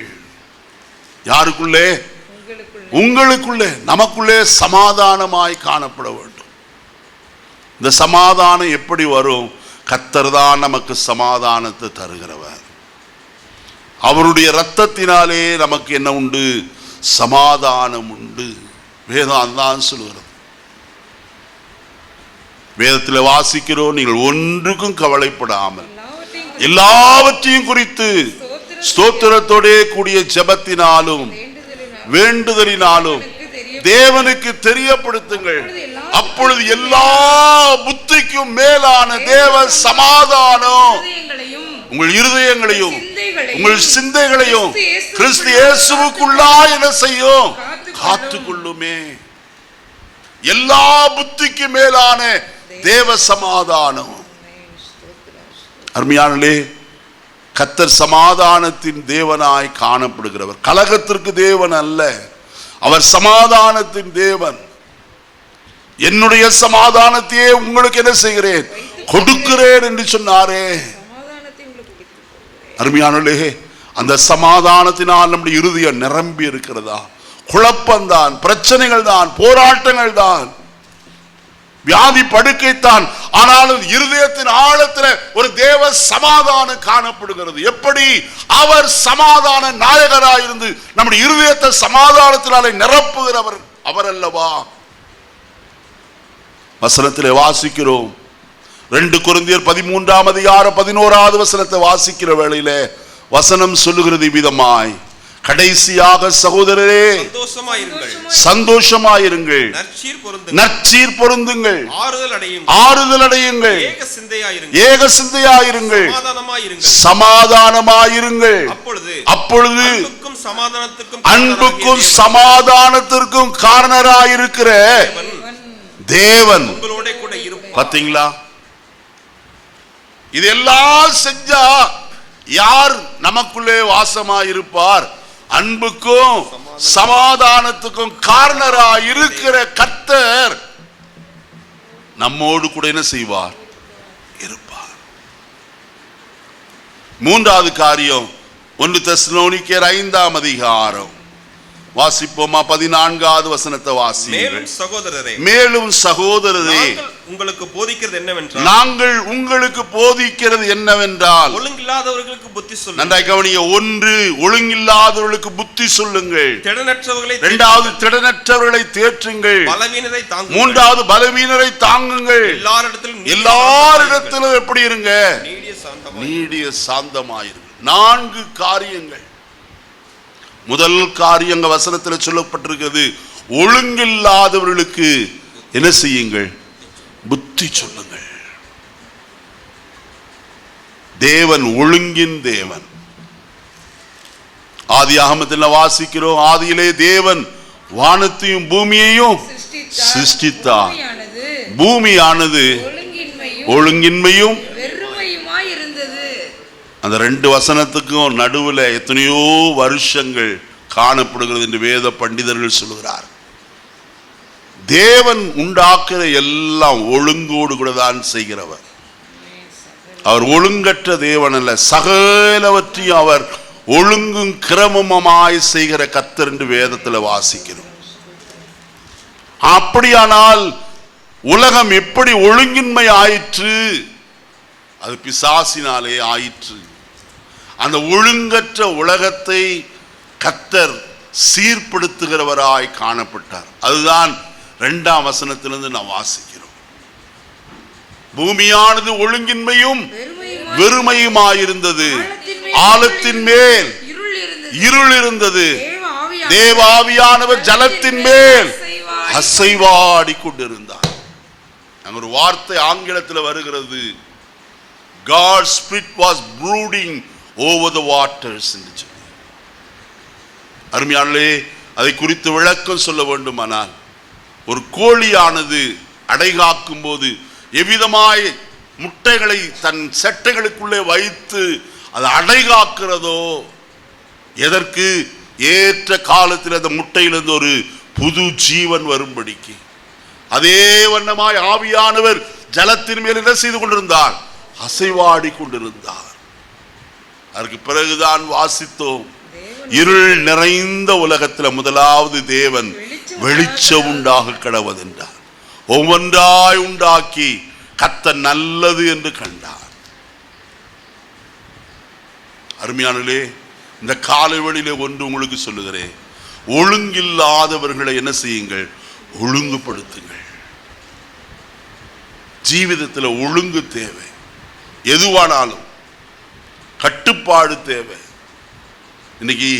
யாருக்குள்ளே? உங்களுக்குள்ளே. நமக்குள்ளே சமாதானமாய் காணப்பட வேண்டும். இந்த சமாதானம் எப்படி வரும்? கர்த்தர் தான் நமக்கு சமாதானத்தை தருகிறவர். அவருடைய இரத்தத்தினாலே நமக்கு என்ன உண்டு? சமாதானம் உண்டு. வேதம் தான் சொல்லுகிறது. வேதத்தில் வாசிக்கிறோம், நீங்கள் ஒன்றுக்கும் கவலைப்படாமல் எல்லாவற்றையும் குறித்து ஸ்தோத்திரத்தோட கூடிய ஜெபத்தினாலும் வேண்டுதலினாலும் தேவனுக்கு தெரியப்படுத்துங்கள். அப்பொழுது எல்லா புத்திக்கும் மேலான தேவ சமாதானம் உங்கள் இருதயங்களையும் உங்கள் சிந்தைகளையும் கிறிஸ்து இயேசுவுக்குள்ளா என்ன செய்யும்? காத்துக்கொள்ளுமே. எல்லா புத்திக்கு மேலான தேவ சமாதானம். அருமையானே, கர்த்தர் சமாதானத்தின் தேவனாய் காணப்படுகிறவர். கலகத்திற்கு தேவன் அல்ல, அவர் சமாதானத்தின் தேவன். என்னுடைய சமாதானத்தையே உங்களுக்கு என்ன செய்கிறேன்? கொடுக்கிறேன் என்று சொன்னாரே. அருமையானே, அந்த சமாதானத்தினால் நம்முடைய இருதயம் நிரம்பி இருக்கிறதா? குழப்பம்தான், பிரச்சனைகள் தான், போராட்டங்கள் தான், வியாதி படுக்கைத்தான், ஆனாலும் இருதயத்தின் ஆழத்தில் ஒரு தேவ சமாதானம் காணப்படுகிறது. எப்படி? அவர் சமாதான நாயகராயிருந்து நம்முடைய இருதயத்தை சமாதானத்தினாலே நிரப்புகிறவர் அவர் அல்லவா? வசனத்திலே வாசிக்கிறோம். 2 கொரிந்தியர் 13:11 வாசிக்கிற வேளையிலே வசனம் சொல்லுகிறது விதமாய், கடைசியாக சகோதரரே சந்தோஷமாயிருங்கள், நற்சீர் பொருந்துங்கள், ஆறுதல் அடையுங்கள், ஏக சிந்தையாயிருங்கள், சமாதானமாயிருங்கள். அப்பொழுது அன்புக்கும் சமாதானத்திற்கும் காரணராயிருக்கிற தேவன் பார்த்தீங்களா? இதெல்லாம் செஞ்சா யார் நமக்குள்ளே வாசமாயிருப்பார்? அன்புக்கும் சமாதானத்துக்கும் காரணராய் இருக்கிற கர்த்தர் நம்மோடு கூட என்ன செய்வார்? இருப்பார். 3வது காரியம் 1 தெசலோனிக்கேயர் 5 வாசிப்போமா? 14 வசனத்தை வாசியுங்கள். மேலும் சகோதரரே உங்களுக்கு போதிக்கிறது என்னவென்றால், நாங்கள் உங்களுக்கு போதிக்கிறது என்னவென்றால், ஒழுங்கில்லாதவர்களுக்கு புத்தி சொல்லுங்கள். நன்றாய் கவனிங்க. 1, ஒழுங்கில்லாதவர்களுக்கு புத்தி சொல்லுங்கள். திடனற்றவர்களை 2வது திடனற்றவர்களை தேற்றுங்கள். பலவீனரை தாங்குங்கள். 3வது பலவீனரை தாங்குங்கள். எல்லாரிடத்திலும் எப்படி இருங்க? நீடிய சாந்தமாயிருங்க. 4 காரியங்கள். முதல் காரியம் வசனத்தில் சொல்லப்பட்டிருக்கிறது, ஒழுங்கில்லாதவர்களுக்கு என்ன செய்யுங்கள்? புத்தி சொல்லுங்கள். தேவன் ஒழுங்கின் தேவன். ஆதியாகமத்தில் வாசிக்கிறோம், ஆதியிலே தேவன் வானத்தையும் பூமியையும் சிருஷ்டித்தார். பூமியானது ஒழுங்கின்மையும் அந்த 2 வசனத்துக்கும் நடுவில் எத்தனையோ வருஷங்கள் காணப்படுகிறது என்று வேத பண்டிதர்கள் சொல்லுகிறார். தேவன் உண்டாக்குற எல்லாம் ஒழுங்கோடு கூட தான் செய்கிறவர். அவர் ஒழுங்கற்ற தேவன் அல்ல, சகலவற்றையும் அவர் ஒழுங்கும் கிரமமாய் செய்கிற கர்த்தர் என்று வேதத்தில் வாசிக்கிறோம். அப்படியானால் உலகம் எப்படி ஒழுங்கின்மை ஆயிற்று? அது பிசாசினாலே ஆயிற்று. அந்த ஒழுங்கற்ற உலகத்தை கர்த்தர் சீர்படுத்துகிறவராய் காணப்பட்டார். அதுதான் 2ஆம் வசனத்திலிருந்து நாம் வாசிக்கிறோம். பூமியானது ஒழுங்கின்மையும் வெறுமையுமாயிருந்தது, ஆழத்தின் மேல் இருள் இருந்தது, தேவாவியானவர் ஜலத்தின் மேல் அசைவாடி கொண்டிருந்தார். அங்க ஒரு வார்த்தை ஆங்கிலத்தில் வருகிறது, God's spirit was brooding over the waters. அருமையானே, அதை குறித்து விளக்கம் சொல்ல வேண்டுமானால், ஒரு கோழியானது அடைகாக்கும் போது எவ்விதமாய் முட்டைகளை தன் செட்டைகளுக்குள்ளே வைத்து அது அடைகாக்கிறதோ, எதற்கு? ஏற்ற காலத்தில் அந்த முட்டையிலிருந்து ஒரு புது ஜீவன் வரும்படிக்கு. அதே வண்ணமாய் ஆவியானவர் ஜலத்தின் மேல் என்ன செய்து கொண்டிருந்தார்? அசைவாடி கொண்டிருந்தார். அதற்கு பிறகுதான் வாசித்தோம், இருள் நிறைந்த உலகத்தில் முதலாவது தேவன் வெளிச்சம் உண்டாக கடவுதென்றார். ஒவ்வொன்றாய் உண்டாக்கி கர்த்தர் நல்லது என்று கண்டார். அருமையானே, இந்த காலை வேளையிலே ஒன்று உங்களுக்கு சொல்லுகிறேன், ஒழுங்கில்லாதவர்களை என்ன செய்யுங்கள்? ஒழுங்குபடுத்துங்கள். ஜீவிதத்தில் ஒழுங்கு தேவை. எதுவானாலும் கட்டுப்பாடு தேவை. இன்னைக்கு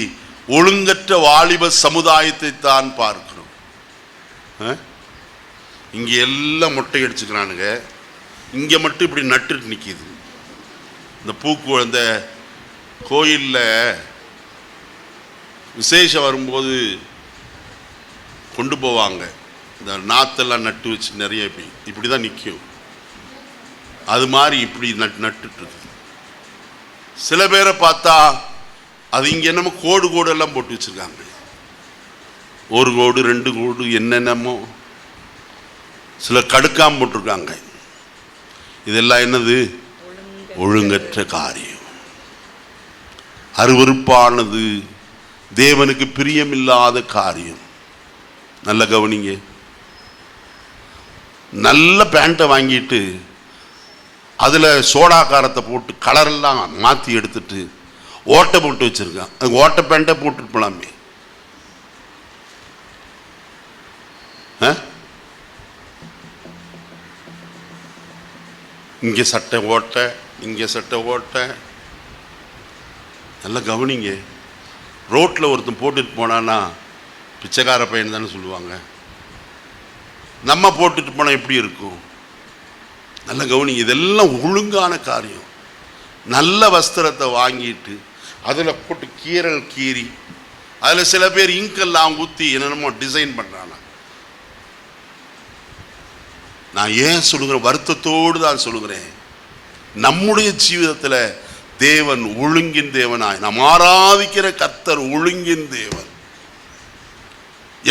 ஒழுங்கற்ற வாலிப சமுதாயத்தை தான் பார்க்கிறோம். இங்க எல்லாம் மொட்டை அடிச்சுக்கிறானுங்க, இங்க மட்டும் இப்படி நட்டு நிற்கிது. இந்த பூக்குழந்த கோயிலில் விசேஷம் வரும்போது கொண்டு போவாங்க, இந்த நாத்தெல்லாம் நட்டு வச்சு நிறைய இப்படி தான் நிற்கும். அது மாதிரி இப்படி நட்டுட்டு. சில பேரை பார்த்தா அது இங்கே என்னமோ கோடு கோடெல்லாம் போட்டு வச்சுருக்காங்க. ஒரு கோடு 2 கோடு என்னென்னமோ, சில கடுக்காம போட்டிருக்காங்க. இதெல்லாம் என்னது? ஒழுங்கற்ற காரியம், அருவருப்பானது, தேவனுக்கு பிரியமில்லாத காரியம். நல்ல கவனிங்க. நல்ல பேண்ட்டை வாங்கிட்டு அதில் சோடாக்காரத்தை போட்டு கலரெல்லாம் மாற்றி எடுத்துட்டு ஓட்டை போட்டு வச்சிருக்கான். அது ஓட்டை பேண்ட்டை போட்டுட்டு போலாமே. இங்கே சட்டை ஓட்டை, இங்கே சட்டை ஓட்டை. நல்லா கவனிங்க. ரோட்டில் ஒருத்தன் போட்டுட்டு போனான்னா பிச்சைக்கார பையன் தானே சொல்லுவாங்க. நம்ம போட்டுட்டு போனால் எப்படி இருக்கும்? நல்ல கவனிங்க. இதெல்லாம் ஒழுங்கான காரியம். நல்ல வஸ்திரத்தை வாங்கிட்டு அதில் போட்டு கீறி அதில் சில பேர் இங்கெல்லாம் ஊற்றி என்னென்னமோ டிசைன் பண்ணுறாங்க. நான் ஏன் சொல்லுகிறேன்? வருத்தத்தோடு தான் சொல்லுகிறேன். நம்முடைய ஜீவிதத்தில் தேவன் ஒழுங்கின் தேவனாய், நாம் ஆராதிக்கிற கர்த்தர் ஒழுங்கின் தேவன்,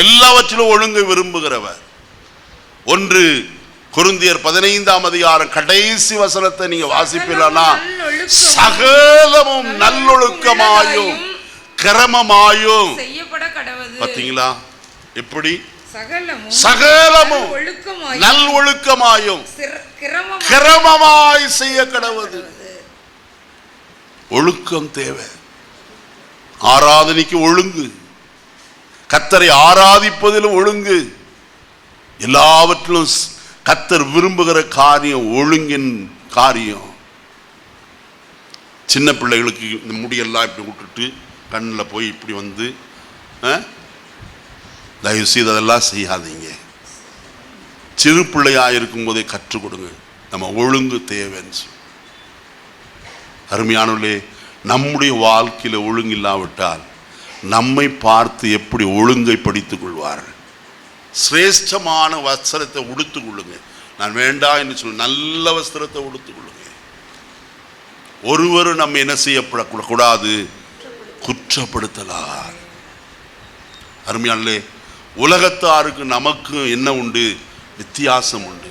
எல்லாவற்றிலும் ஒழுங்கை விரும்புகிறவர். 1 கொரிந்தியர் 15ஆம் அதிகாரம் கடைசி வசனத்தை நீங்க வாசிப்பீர்களா? சகலமும் நல்லொழுக்கமாயும் கிரமமாயும் செய்யப்பட கடவுது. பாத்தீங்களா எப்படி? சகலமும் நல்லொழுக்கமாயும் கிரமமாய் செய்ய கடவுது. ஒழுக்கம் தேவை. ஆராதனைக்கு ஒழுங்கு, கர்த்தரை ஆராதிப்பதிலும் ஒழுங்கு, எல்லாவற்றிலும் கர்த்தர் விரும்புகிற காரியம் ஒழுங்கின் காரியம். சின்ன பிள்ளைகளுக்கு இந்த முடியெல்லாம் இப்படி விட்டுட்டு கண்ணில் போய் இப்படி வந்து தயவு செய்து அதெல்லாம் செய்யாதீங்க. சிறு பிள்ளையாக இருக்கும் போதே கற்றுக் கொடுங்க. நம்ம ஒழுங்கு தேவைன்னு சொல்லி. அருமையானவர்களே, நம்முடைய வாழ்க்கையில் ஒழுங்கு இல்லாவிட்டால் நம்மை பார்த்து எப்படி ஒழுங்கை படித்துக் கொள்வார்கள்? சிரேஷ்டமான வஸ்திரத்தை உடுத்துக் கொள்ளுங்க. நான் வேண்டாம் என்று சொல்ல, நல்ல வஸ்திரத்தை உடுத்துக் கொள்ளுங்க. ஒருவரும் நம்ம என்ன செய்யப்படக்கூடாது? குற்றப்படுத்தலாம். அருமையானே, உலகத்தாருக்கு நமக்கு என்ன உண்டு? வித்தியாசம் உண்டு.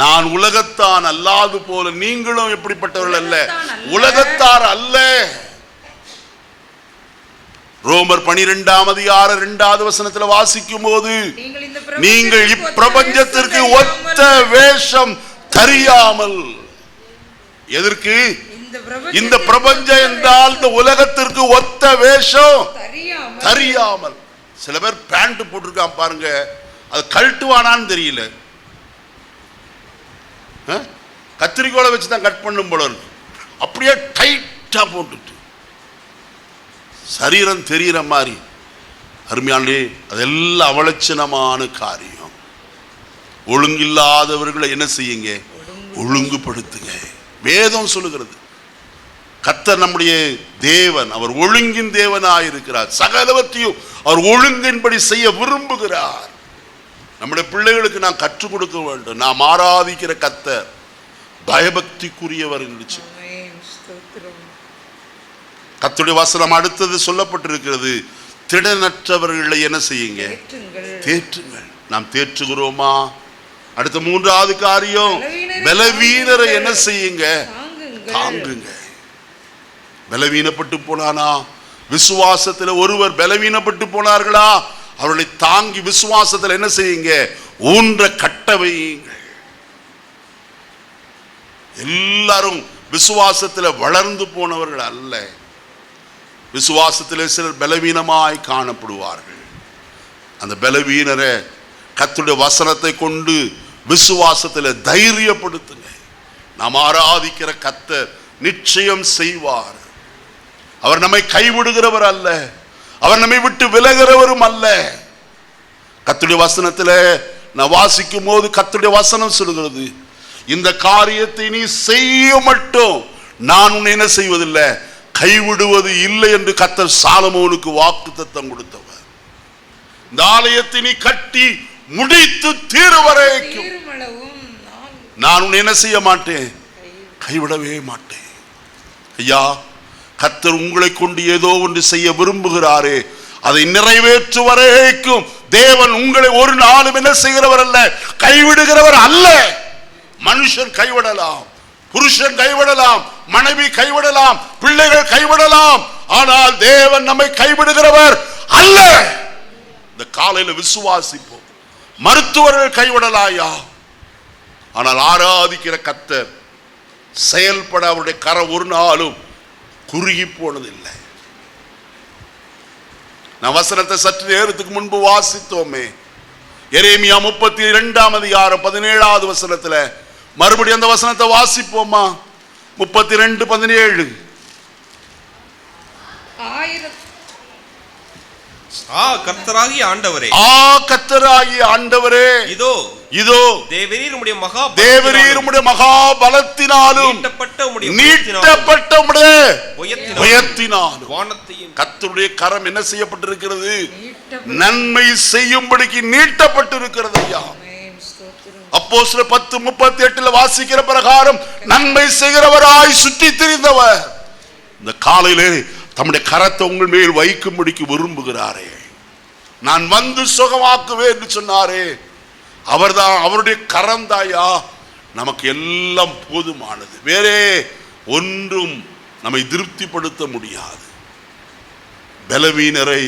நான் உலகத்தான் அல்லாது போல நீங்களும் எப்படிப்பட்டவர்கள் அல்ல, உலகத்தார் அல்ல. ரோமர் 12ஆம் அதிகாரம் 2வது வசனத்தில் வாசிக்கும் போது, நீங்கள் இப்பிரபஞ்சத்திற்கு ஒத்த வேஷம் தெரியாமல். எதற்கு? இந்த பிரபஞ்சம் என்றால் இந்த உலகத்திற்கு ஒத்த வேஷம் தெரியாமல். சில பேர் பேண்ட் போட்டிருக்கான் பாருங்க, அது கழட்டுவானான்னு தெரியல. கத்திரிக்கோளை வச்சு தான் கட் பண்ணும் போல இருக்கு. அப்படியே டைட்டா போட்டுட்டு சரீரம் தெரிகிற மாதிரி. அருமையானே, அதெல்லாம் அவலட்சணமான காரியம். ஒழுங்கில்லாதவர்களை என்ன செய்யுங்க? ஒழுங்குபடுத்துங்க. வேதம் சொல்லுகிறது. கர்த்தர் நம்முடைய தேவன், அவர் ஒழுங்கின் தேவனாயிருக்கிறார். சகலவற்றையும் அவர் ஒழுங்கின்படி செய்ய விரும்புகிறார். நம்முடைய பிள்ளைகளுக்கு நாம் கற்றுக் கொடுக்க வேண்டும். நாம் ஆராதிக்கிற கர்த்தர் பயபக்திக்குரியவர் என்று கர்த்தருடைய வசனம் அடுத்தது சொல்லப்பட்டிருக்கிறது. திடனற்றவர்களை என்ன செய்யுங்க? தேற்றுங்கள். நாம் தேற்றுகிறோமா? அடுத்த மூன்றாவது காரியம், பலவீனரை என்ன செய்யுங்க? தாங்குங்க. பலவீனப்பட்டு போனானா? விசுவாசத்தில் ஒருவர் பலவீனப்பட்டு போனார்களா? அவர்களை தாங்கி விசுவாசத்தில் என்ன செய்யுங்க? ஊன்ற கட்ட வையுங்கள். எல்லாரும் விசுவாசத்தில் வளர்ந்து போனவர்கள் அல்ல. விசுவாசத்தில் சிலர் பலவீனமாய் காணப்படுவார்கள். அந்த பலவீனரை கர்த்தருடைய வசனத்தை கொண்டு விசுவாசத்தில் தைரியப்படுத்துங்க. நாம் ஆராதிக்கிற கர்த்தர் நிச்சயம் செய்வார். அவர் நம்மை கைவிடுகிறவர் அல்ல, அவர் நம்மை விட்டு விலகிறவரும் அல்ல. கர்த்தருடைய வசனத்தில் நான் வாசிக்கும் போது கர்த்தருடைய வசனம் சொல்கிறது, இந்த காரியத்தை நீ செய்ய மட்டும் நான் உன்னை என்ன செய்வதில்லை, கைவிடுவது இல்லை என்று கர்த்தர் சாலமோனுக்கு வாக்குத்தத்தம் கொடுத்தவர். இந்த ஆலயத்தை நீ கட்டி முடித்து தீர வரைக்கும் நான் உன்னை என்ன செய்ய மாட்டேன், கைவிடவே மாட்டேன். ஐயா, கர்த்தர் உங்களை கொண்டு ஏதோ ஒன்று செய்ய விரும்புகிறாரே, அதை நிறைவேற்று வரைக்கும் தேவன் உங்களை ஒரு நாளும் என்ன செய்கிறவர் அல்ல, கைவிடுகிறவர் அல்ல. மனுஷன் கைவிடலாம், புருஷன் கைவிடலாம், மனைவி கைவிடலாம், பிள்ளைகள் கைவிடலாம், ஆனால் தேவன் நம்மை கைவிடுகிறவர் அல்ல. இந்த காலையில விசுவாசிப்போம். மருத்துவர்கள் கைவிடலாயா, ஆனால் ஆராதிக்கிற கர்த்தர் செயல்பட அவருடைய கரம் ஒரு நாளும் குறுகி போனதில்லை. நான் வசனத்தை சற்று நேரத்துக்கு முன்பு வாசித்தோமே, எரேமியா 32:17 வசனத்துல மறுபடியும் அந்த வசனத்தை வாசிப்போமா? 32:17. கர்த்தராகிய ஆண்டவரே, கர்த்தராகிய ஆண்டவரே, இதோ இதோ தேவரீர் உம்முடைய மகா பலத்தினாலும் நீட்டப்பட்ட உம்முடைய புயத்தினாலும் வானத்தையும் கர்த்தருடைய கரம் என்ன செய்யப்பட்டிருக்கிறது? நன்மை செய்யும்படிக்கு நீட்டப்பட்டிருக்கிறது. ஐயா, அப்போஸ்தலர் 10:38 வாசிக்கிற பிரகாரம் நன்மை செய்கிறவராய் சுற்றி திரிந்தவர் இந்த காலையிலே தம்முடைய கரத்தை உங்கள் மேல் வைக்கும்படிக்கு விரும்புகிறாரே. நான் வந்து சுகமாக்குவேன் என்று சொன்னாரே, அவர்தான், அவருடைய கரந்தாயா நமக்கு எல்லாம் போதுமானது. வேறே ஒன்றும் நம்மை திருப்திப்படுத்த முடியாது. பலவீனரை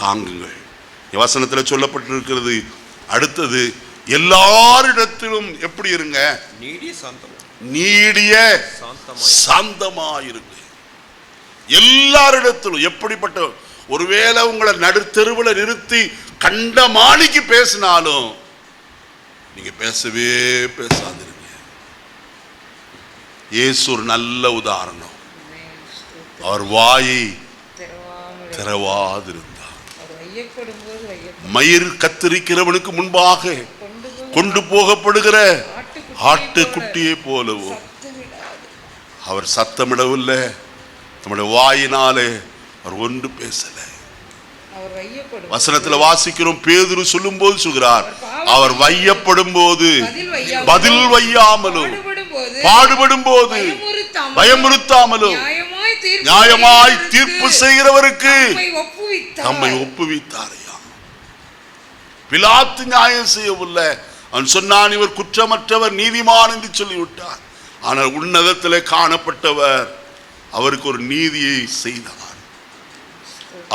தாங்குங்கள். வசனத்தில் சொல்லப்பட்டிருக்கிறது. அடுத்தது, எல்லாரிடத்திலும் எப்படி இருங்க? நீடிய சாந்தமாயிருங்க. எல்லாரிடத்திலும். எப்படிப்பட்ட, ஒருவேளை உங்களை நடுத்தெருவில் நிறுத்தி கண்டமானிக்கு பேசினாலும் நீங்க பேசவே பேசாதிருங்க. இயேசு ஒரு நல்ல உதாரணம். அவர் வாயை திறவாதிருந்தார். மயிர் கத்திரிக்கிறவனுக்கு முன்பாக கொண்டு போகப்படுகிற ஆட்டுக்குட்டியை போலவும் அவர் சத்தமிடவில்லை. நம்முடைய வாயினாலே அவர் ஒன்று பேசல. வசனத்தில் வாசிக்கிறோம், பேதுரு சொல்லும் போது சொல்கிறார், அவர் வையப்படும் போது பதில் வையாமலும் பாடுபடும் போது பயமுறுத்தாமலும் நியாயமாய் தீர்ப்பு செய்கிறவருக்கு தம்மை ஒப்புவித்தார். பிலாத்து நியாயம் செய்யவில்லை. அவன் சொன்னான், இவர் குற்றமற்றவர், நீதிமான் என்று சொல்லிவிட்டார். ஆனால் உன்னதத்திலே காணப்பட்டவர் அவருக்கு ஒரு நீதியை செய்தார்.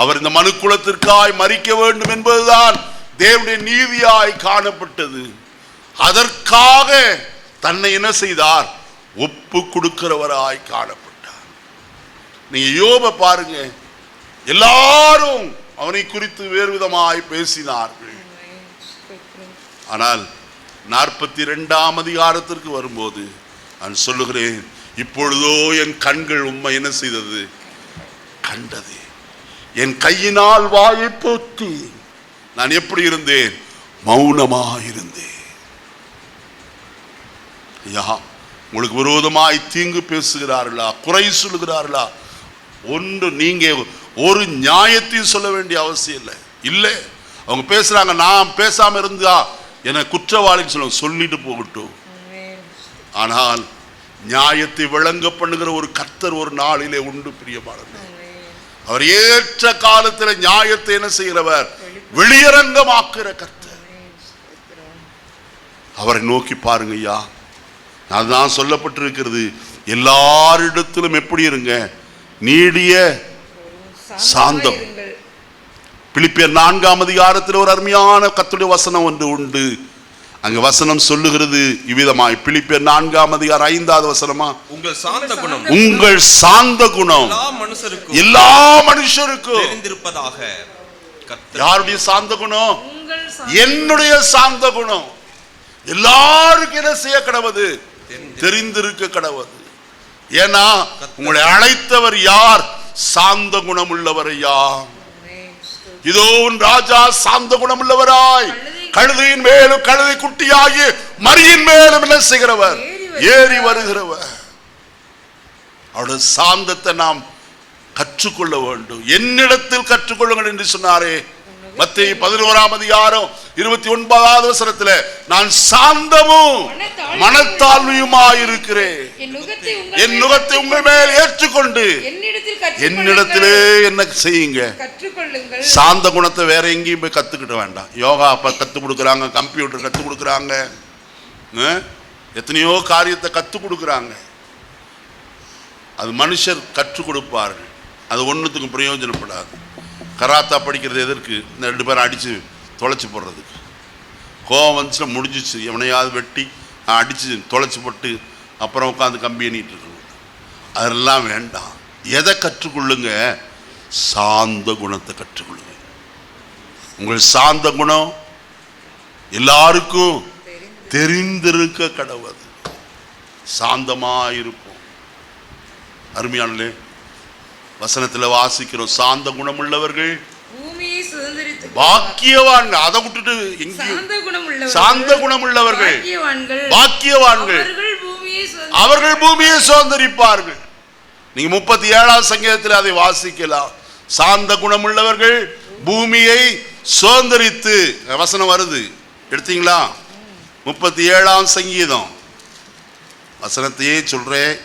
அவர் இந்த மனு குலத்திற்காய் மரிக்க வேண்டும் என்பதுதான் தேவனுடைய நீதியாய் காணப்பட்டது. அதற்காக தன்னை என்ன செய்தார்? ஒப்பு கொடுக்கிறவராய் காணப்பட்டார். நீங்க யோபை பாருங்க, எல்லாரும் அவனை குறித்து வேறு விதமாய் பேசினார்கள். ஆனால் 42ஆம் அதிகாரத்திற்கு வரும்போது நான் சொல்லுகிறேன், இப்பொழுதோ என் கண்கள் உம்மை என்ன செய்தது? கண்டது. என் கையினால் வாயை போற்றி நான் எப்படி இருந்தேன்? மௌனமாக இருந்தேன். ஐயா, உங்களுக்கு விரோதமாய் தீங்கு பேசுகிறார்களா, குறை சொல்லுகிறார்களா, ஒன்று நீங்க ஒரு நியாயத்தையும் சொல்ல வேண்டிய அவசியம் இல்லை. இல்லை, அவங்க பேசுறாங்க, நான் பேசாம இருந்தா என குற்றவாளின்னு சொல்லிட்டு போகட்டும். ஆனால் நியாயத்தை விளங்க பண்ணுகிற ஒரு கர்த்தர் ஒரு நாளிலே உண்டு பிரியமானது. அவர் ஏற்ற காலத்தில் நியாயத்தை என்ன செய்கிறவர்? வெளியரங்கமாக்குற கர்த்தர். அவரை நோக்கி பாருங்க ஐயா. அதுதான் சொல்லப்பட்டிருக்கிறது, எல்லாரிடத்திலும் எப்படி இருங்க? நீடிய சாந்தம். பிலிப்பியர் 4ஆம் அதிகாரத்தில் ஒரு அருமையான கர்த்தருடைய வசனம் ஒன்று உண்டு. அங்க வசனம் சொல்லுகிறது இவ்விதமாய், பிலிப்பியர் 4ஆம் அதிகாரம் 5வது வசனமா, உங்கள் சாந்த குணம் எல்லா மனுஷருக்கும் தெரிந்திருப்பதாக. யாருடைய சாந்த குணம்? என்னுடைய சாந்த குணம் எல்லாருக்கும் என்ன செய்ய கடவுது? தெரிந்திருக்க கடவுது. ஏன்னா உங்களை அழைத்தவர் யார்? சாந்த குணம் உள்ளவரையா. இதோ ராஜா சாந்த குணம் உள்ளவராய் கழுதையின் மேலும் கழுதை குட்டியாகி மரியின் மேலும் என்ன செய்கிறவர்? ஏறி வருகிறவர். அவருடைய சாந்தத்தை நாம் கற்றுக்கொள்ள வேண்டும். என்னிடத்தில் கற்றுக்கொள்ளுங்கள் என்று சொன்னாரே மத்தேயு 11ஆம் அதிகாரம் 29வது வசனத்தில், நான் சாந்தமும் மனத்தாழ்மையுமாயிருக்கிறேன், என் நுகத்தை உங்கள் மேல் ஏற்றுக்கொண்டு என்னிடத்திலே என்ன செய்யுங்க? சாந்த குணத்தை வேற எங்கேயும் போய் கத்துக்கிட்ட வேண்டாம். யோகா கத்து கொடுக்குறாங்க, கம்ப்யூட்டர் கத்து கொடுக்குறாங்க, எத்தனையோ காரியத்தை கத்து கொடுக்குறாங்க. அது மனுஷர் கற்றுக் கொடுப்பார்கள், அது ஒன்றுத்துக்கும் பிரயோஜனப்படாது. கராத்தா படிக்கிறது எதற்கு? இந்த 2 பேரும் அடித்து தொலைச்சி போடுறதுக்கு. கோவம் வந்துச்சுன்னா முடிஞ்சிச்சு, எவனையாவது வெட்டி அடித்து தொலைச்சி போட்டு அப்புறம் உட்காந்து கம்பி எண்ணிட்டு இருக்கணும். அதெல்லாம் வேண்டாம். எதை கற்றுக்கொள்ளுங்க? சாந்த குணத்தை கற்றுக்கொள்ளுங்க. உங்கள் சாந்த குணம் எல்லாருக்கும் தெரிந்திருக்க கடவுள். சாந்தமாயிருப்போம். அருமையானே, வசனத்தில் வாசிக்கிறோம், சாந்த குணம் உள்ளவர்கள் பாக்கியவான்கள். அதை விட்டுட்டு சாந்த குணம் உள்ளவர்கள் பாக்கியவான்கள், அவர்கள் பூமியை சுதந்தரிப்பார்கள். நீங்க 37ஆம் சங்கீதத்தில் அதை வாசிக்கலாம். சாந்த குணம் உள்ளவர்கள் பூமியை சுதந்தரித்து, வசனம் வருது, எடுத்தீங்களா? 37ஆம் சங்கீதம் வசனத்தையே சொல்றேன்.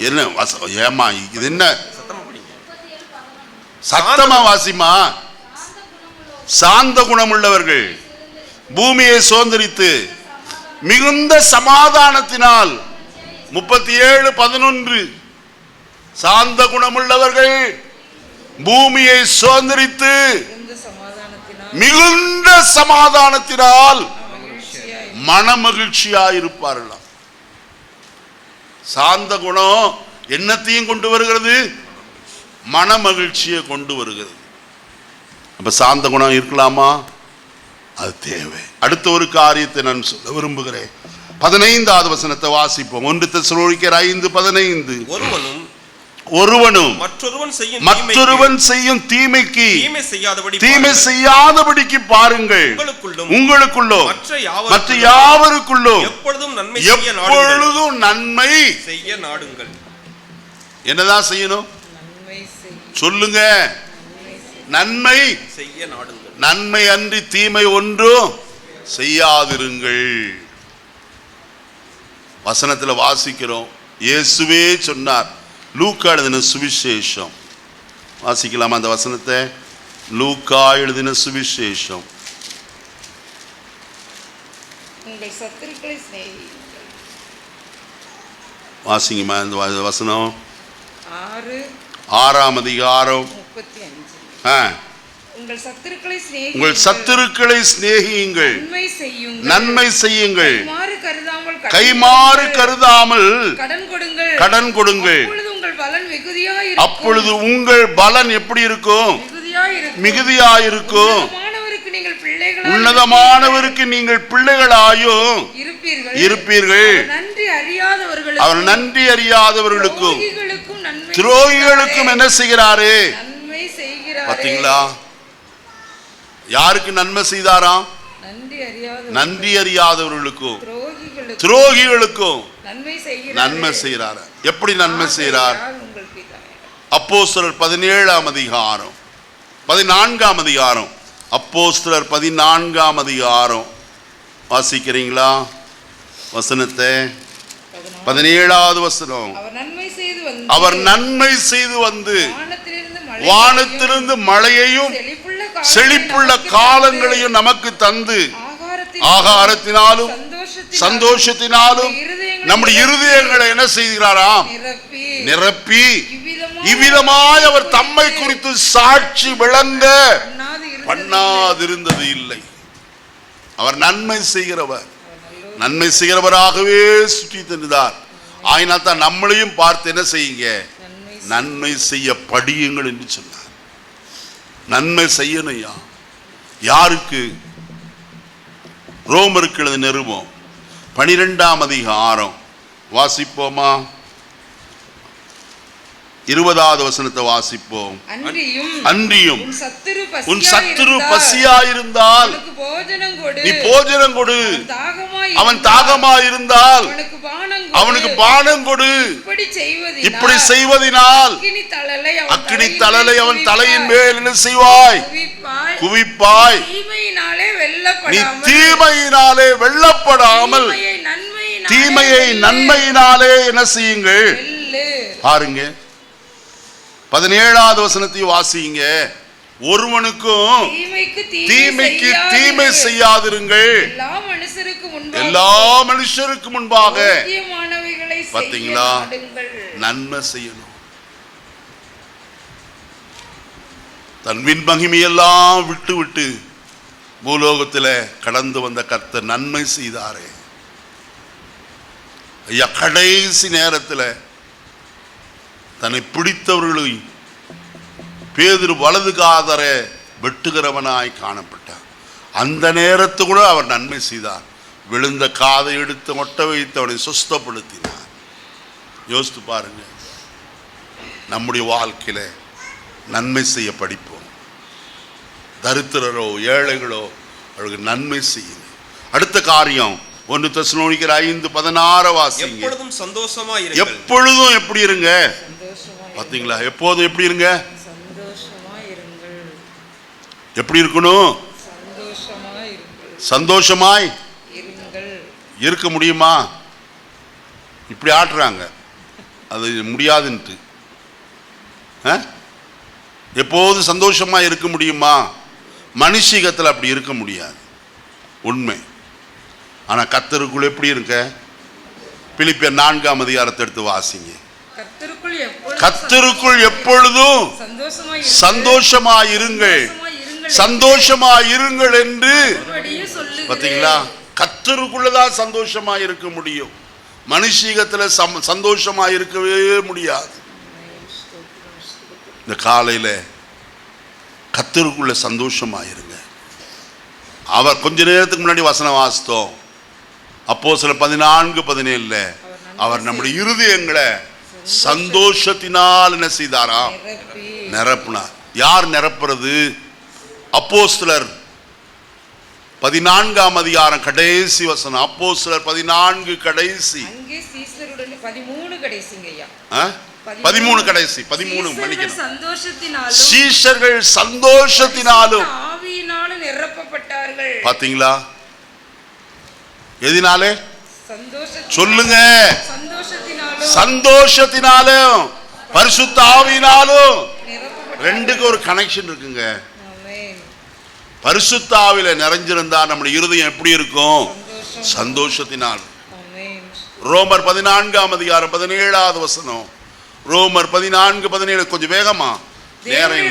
என்ன ஏமா இது? என்ன சத்தமா வாசிமா? சாந்த குணம் உள்ளவர்கள் பூமியை சுதந்தரித்து மிகுந்த சமாதானத்தினால். 37:11, சாந்த குணமுள்ளவர்கள் பூமியை சுதந்தரித்து மிகுந்த சமாதானத்தினால் மன மகிழ்ச்சியாயிருப்பார்கள். சாந்த குணம் என்னத்தையும் கொண்டு வருகிறது? மன மகிழ்ச்சியை கொண்டு வருகிறது. அப்ப சாந்த குணம் இருக்கலாமா? அது தேவை. அடுத்த ஒரு காரியத்தை நான் சொல்ல விரும்புகிறேன். 15வது வசனத்தை வாசிப்போம். 1 தெசலோனிக்கேயர் 5:15. ஒருவனும் மற்றொருவன் செய்யும் தீமைக்கு தீமை செய்யாதபடிக்கு பாருங்கள். உங்களுக்குள்ளோ மற்ற யாவருக்குள்ளோ எப்பொழுதும் நன்மை செய்ய நாடுங்கள். என்னதான் செய்யணும் சொல்லுங்க? நன்மை செய்ய நாடுங்கள். நன்மை அன்றி தீமை ஒன்றும் செய்யாதிருங்கள். வசனத்தில் வாசிக்கிறோம், இயேசுவே சொன்னார். லூக்கா எழுதின சுவிசேஷம் வாசிக்கலாமா அந்த வசனத்தை? லூக்கா எழுதின சுவிசேஷம். வாசிங்கம்மா இந்த வசனம். 6ஆம் அதிகாரம் 35. உங்கள் சத்துருக்களை சிநேகியுங்கள், நன்மை செய்யுங்கள், கைமாறு கருதாமல் கடன் கொடுங்கள். அப்பொழுது உங்கள் பலன் எப்படி இருக்கும்? மிகுதியாயிருக்கும். உன்னதமானவருக்கு நீங்கள் பிள்ளைகளாயும் இருப்பீர்கள். அவர் நன்றி அறியாதவர்களுக்கும் துரோகிகளுக்கும் என்ன செய்கிறாரு? பாத்தீங்களா? யாருக்கு நன்மை செய்தாராம்? நன்றி அறியாதவர்களுக்கும் துரோகிகளுக்கும் நன்மை செய்கிறார். எப்படி நன்மை செய்கிறார்? அப்போஸ்தலர் 17ஆம் அதிகாரம் 14ஆம் அதிகாரம் அப்போஸ்தலர் 14ஆம் அதிகாரம் வாசிக்கிறீங்களா வசனத்தை? 17வது வசனம். அவர் நன்மை செய்து வந்து வானத்திலிருந்து மழையையும் செழிப்புள்ள காலங்களையும் நமக்கு தந்து ஆகாரத்தினாலும் சந்தோஷத்தினாலும் நம்முடைய இருதயங்களை என்ன செய்கிறாராம்? நிரப்பி இவ்விதமாய் அவர் தம்மை குறித்து சாட்சி விளங்க பண்ணாதிருந்தது இல்லை. அவர் நன்மை செய்கிறவர், நன்மை செய்கிறவராகவே சுற்றி தந்தார். ஆயினால் தான் நம்மளையும் பார்த்து என்ன செய்யுங்க? நன்மை செய்ய படியுங்கள் என்று சொன்னார். நன்மை செய்யணும்யா. யாருக்கு? ரோமருக்கு எழுதின நிருபம் 12ஆம் அதிகாரம் வாசிப்போமா? 20வது வசனத்தை வாசிப்போம். அன்றியும் உன் சத்துரு பசியாயிருந்தால் நீ போஜனம் கொடு, அவன் தாகமாயிருந்தால் அவனுக்கு பானம் கொடு. இப்படி செய்வதினால் அக்கினி தழலை அவன் தலையின் மேல் என்ன செய்வாய்? குவிப்பாய். நீ தீமையினாலே வெல்லப்படாமல் தீமையை நன்மையினாலே என்ன செய்யுங்கள்? பாருங்க 17வது வசனத்தை வாசிங்க. ஒருவனுக்கும் தீமைக்கு தீமை செய்யாதிருங்கள், எல்லா மனுஷருக்கு முன்பாக. பாத்தீங்களா? நன்மை செய்யணும். தன் விண் மகிமையெல்லாம் விட்டு விட்டு பூலோகத்தில் கடந்து வந்த கர்த்தர் நன்மை செய்தாரே ஐயா. கடைசி நேரத்தில் தன்னை பிடித்தவர்களை பேதுரு வலது காதர வெட்டுகிறவனாய் காணப்பட்டார். அந்த நேரத்து கூட அவர் நன்மை செய்தார். விழுந்த காதை எடுத்து மொட்டை வைத்து அவனை சுஸ்தப்படுத்தினார். யோசித்து பாருங்க. நம்முடைய வாழ்க்கையில நன்மை செய்ய படிப்போம். தரித்திரரோ ஏழைகளோ அவர்களுக்கு நன்மை செய்யுங்க. அடுத்த காரியம் 1 தெசலோனிக்கர் 5:16 வாசிங்க. எப்பொழுதும் சந்தோஷமா இருங்க. எப்பொழுதும் எப்படி இருங்க? பாத்தீங்களா? எப்போதும் எப்படி இருங்க? எப்படி இருக்கணும்? சந்தோஷமாய் இருக்க முடியுமா? இப்படி ஆட்டுறாங்க, அது முடியாதுன்ட்டு. எப்போதும் சந்தோஷமா இருக்க முடியுமா? மனுஷிகத்தில் அப்படி இருக்க முடியாது, உண்மை. ஆனா கர்த்தருக்குள் எப்படி இருக்க? பிலிப்பியர் 4ஆம் அதிகாரத்தை எடுத்து வாசிங்க. கர்த்தருக்குள் எப்பொழுதும் சந்தோஷமாயிருங்கள், சந்தோஷமாயிருங்கள் என்று. பாத்தீங்களா? கர்த்தருக்குள்ளதான் சந்தோஷமா இருக்க முடியும். மனுஷீகத்துல சந்தோஷமா இருக்கவே முடியாது. இந்த காலையில கர்த்தருக்குள்ள சந்தோஷமாயிருங்க. அவர் கொஞ்ச நேரத்துக்கு முன்னாடி வசனம் வாசித்தோம். அப்போஸ்தலர் 14:17 அவர் நம்முடைய இருதயங்களை சந்தோஷத்தினால் என்ன செய்தாராம்? நிரப்பினார். யார் நிரப்புறது? அப்போஸ்தலர் 14ஆம் அதிகாரம் கடைசி வசனம். அப்போஸ்தலர் 14 கடைசி 13 கடைசி 13 மன்னிக்கணும். சீஷர்கள் சந்தோஷத்தினாலும் ஆவியினாலும் நிரப்பப்பட்டார்கள். பாத்தீங்களா? எதினாலே? சொல்லுங்க. சந்தோஷத்தினாலும் பரிசுத்த ஆவியினாலும். ரெண்டுக்கு ஒரு கனெக்ஷன் இருக்குங்க. பரிசுத்த ஆவியில நிறைஞ்சிருந்தா நம்முடைய இருதயம் எப்படி இருக்கும்? சந்தோஷத்தினால். ரோமர் 14ஆம் அதிகாரம் 17வது வசனம். ரோமர் 14:17. கொஞ்சம் வேகமா. தேவனுடைய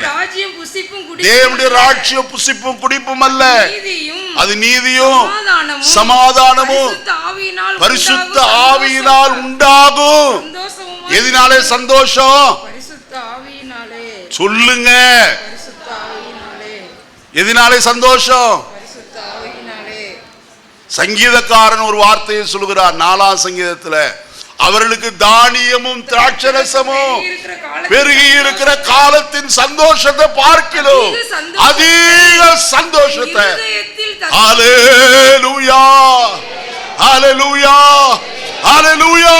ராஜ்யம் புசிப்பும் குடிப்பும் அல்ல, அது நீதியும் சமாதானமும் பரிசுத்த ஆவியினால் உண்டாகும். எதினாலே சந்தோஷம்? சொல்லுங்க. எதினாலே சந்தோஷம்? சங்கீதக்காரன் ஒரு வார்த்தையை சொல்லுகிறார் 4ஆம் சங்கீதத்துல. அவர்களுக்கு தானியமும் திராட்சரசமும் பெருகி இருக்கிற காலத்தின் சந்தோஷத்தை பார்க்கிறோம், அதிக சந்தோஷத்தை. ஹல்லேலூயா, ஹalleluya ஹalleluya.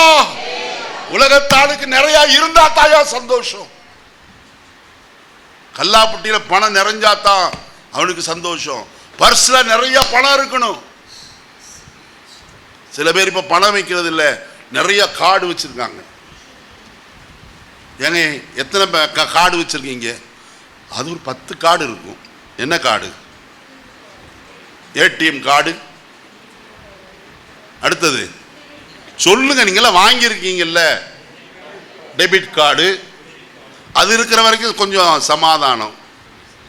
உலகத்தாளுக்கு நிறைய இருந்தா தாயா சந்தோஷம். கல்லாப்பட்டியில பணம் நிறைஞ்சாதான் அவனுக்கு சந்தோஷம். பர்ஸ்ல நிறைய பணம் இருக்கணும். சில பேர் இப்ப பணம் வைக்கிறது இல்ல, நிறைய கார்டு வச்சிருக்காங்க. ஏங்க எத்தனை கார்டு வச்சிருக்கீங்க? அது ஒரு 10 கார்டு இருக்கும். என்ன கார்டு? ATM card. அடுத்தது சொல்லுங்க, நீங்களாம் வாங்கியிருக்கீங்கல்ல, டெபிட் கார்டு. அது இருக்கிற வரைக்கும் கொஞ்சம் சமாதானம்.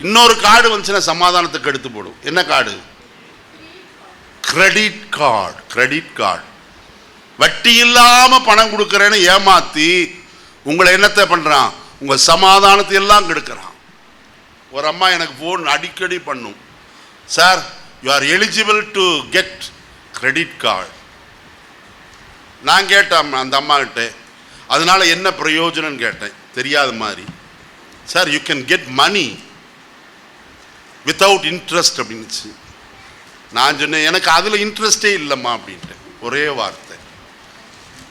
இன்னொரு கார்டு வந்துச்சுன்னா சமாதானத்துக்கு எடுத்து போடும். என்ன card? Credit card. Credit card வட்டி இல்லாம பணம் கொடுக்கறேன்னு ஏமாத்தி உங்களை என்னத்தை பண்றான்? உங்க சமாதானத்தை எல்லாம் கெடுக்கிறான். ஒரு அம்மா எனக்கு போன் அடிக்கடி பண்ணும், sir you are eligible to get credit card. நான் கேட்டேன் அந்த அம்மா கிட்ட, அதனால என்ன பிரயோஜனம் கேட்டேன். தெரியாத மாதிரி, sir you can get money without interest அப்படின்னுச்சு. நான் சொன்னேன், எனக்கு அதுல இன்ட்ரெஸ்டே இல்லைம்மா அப்படின்ட்டு. ஒரே வார்த்தை,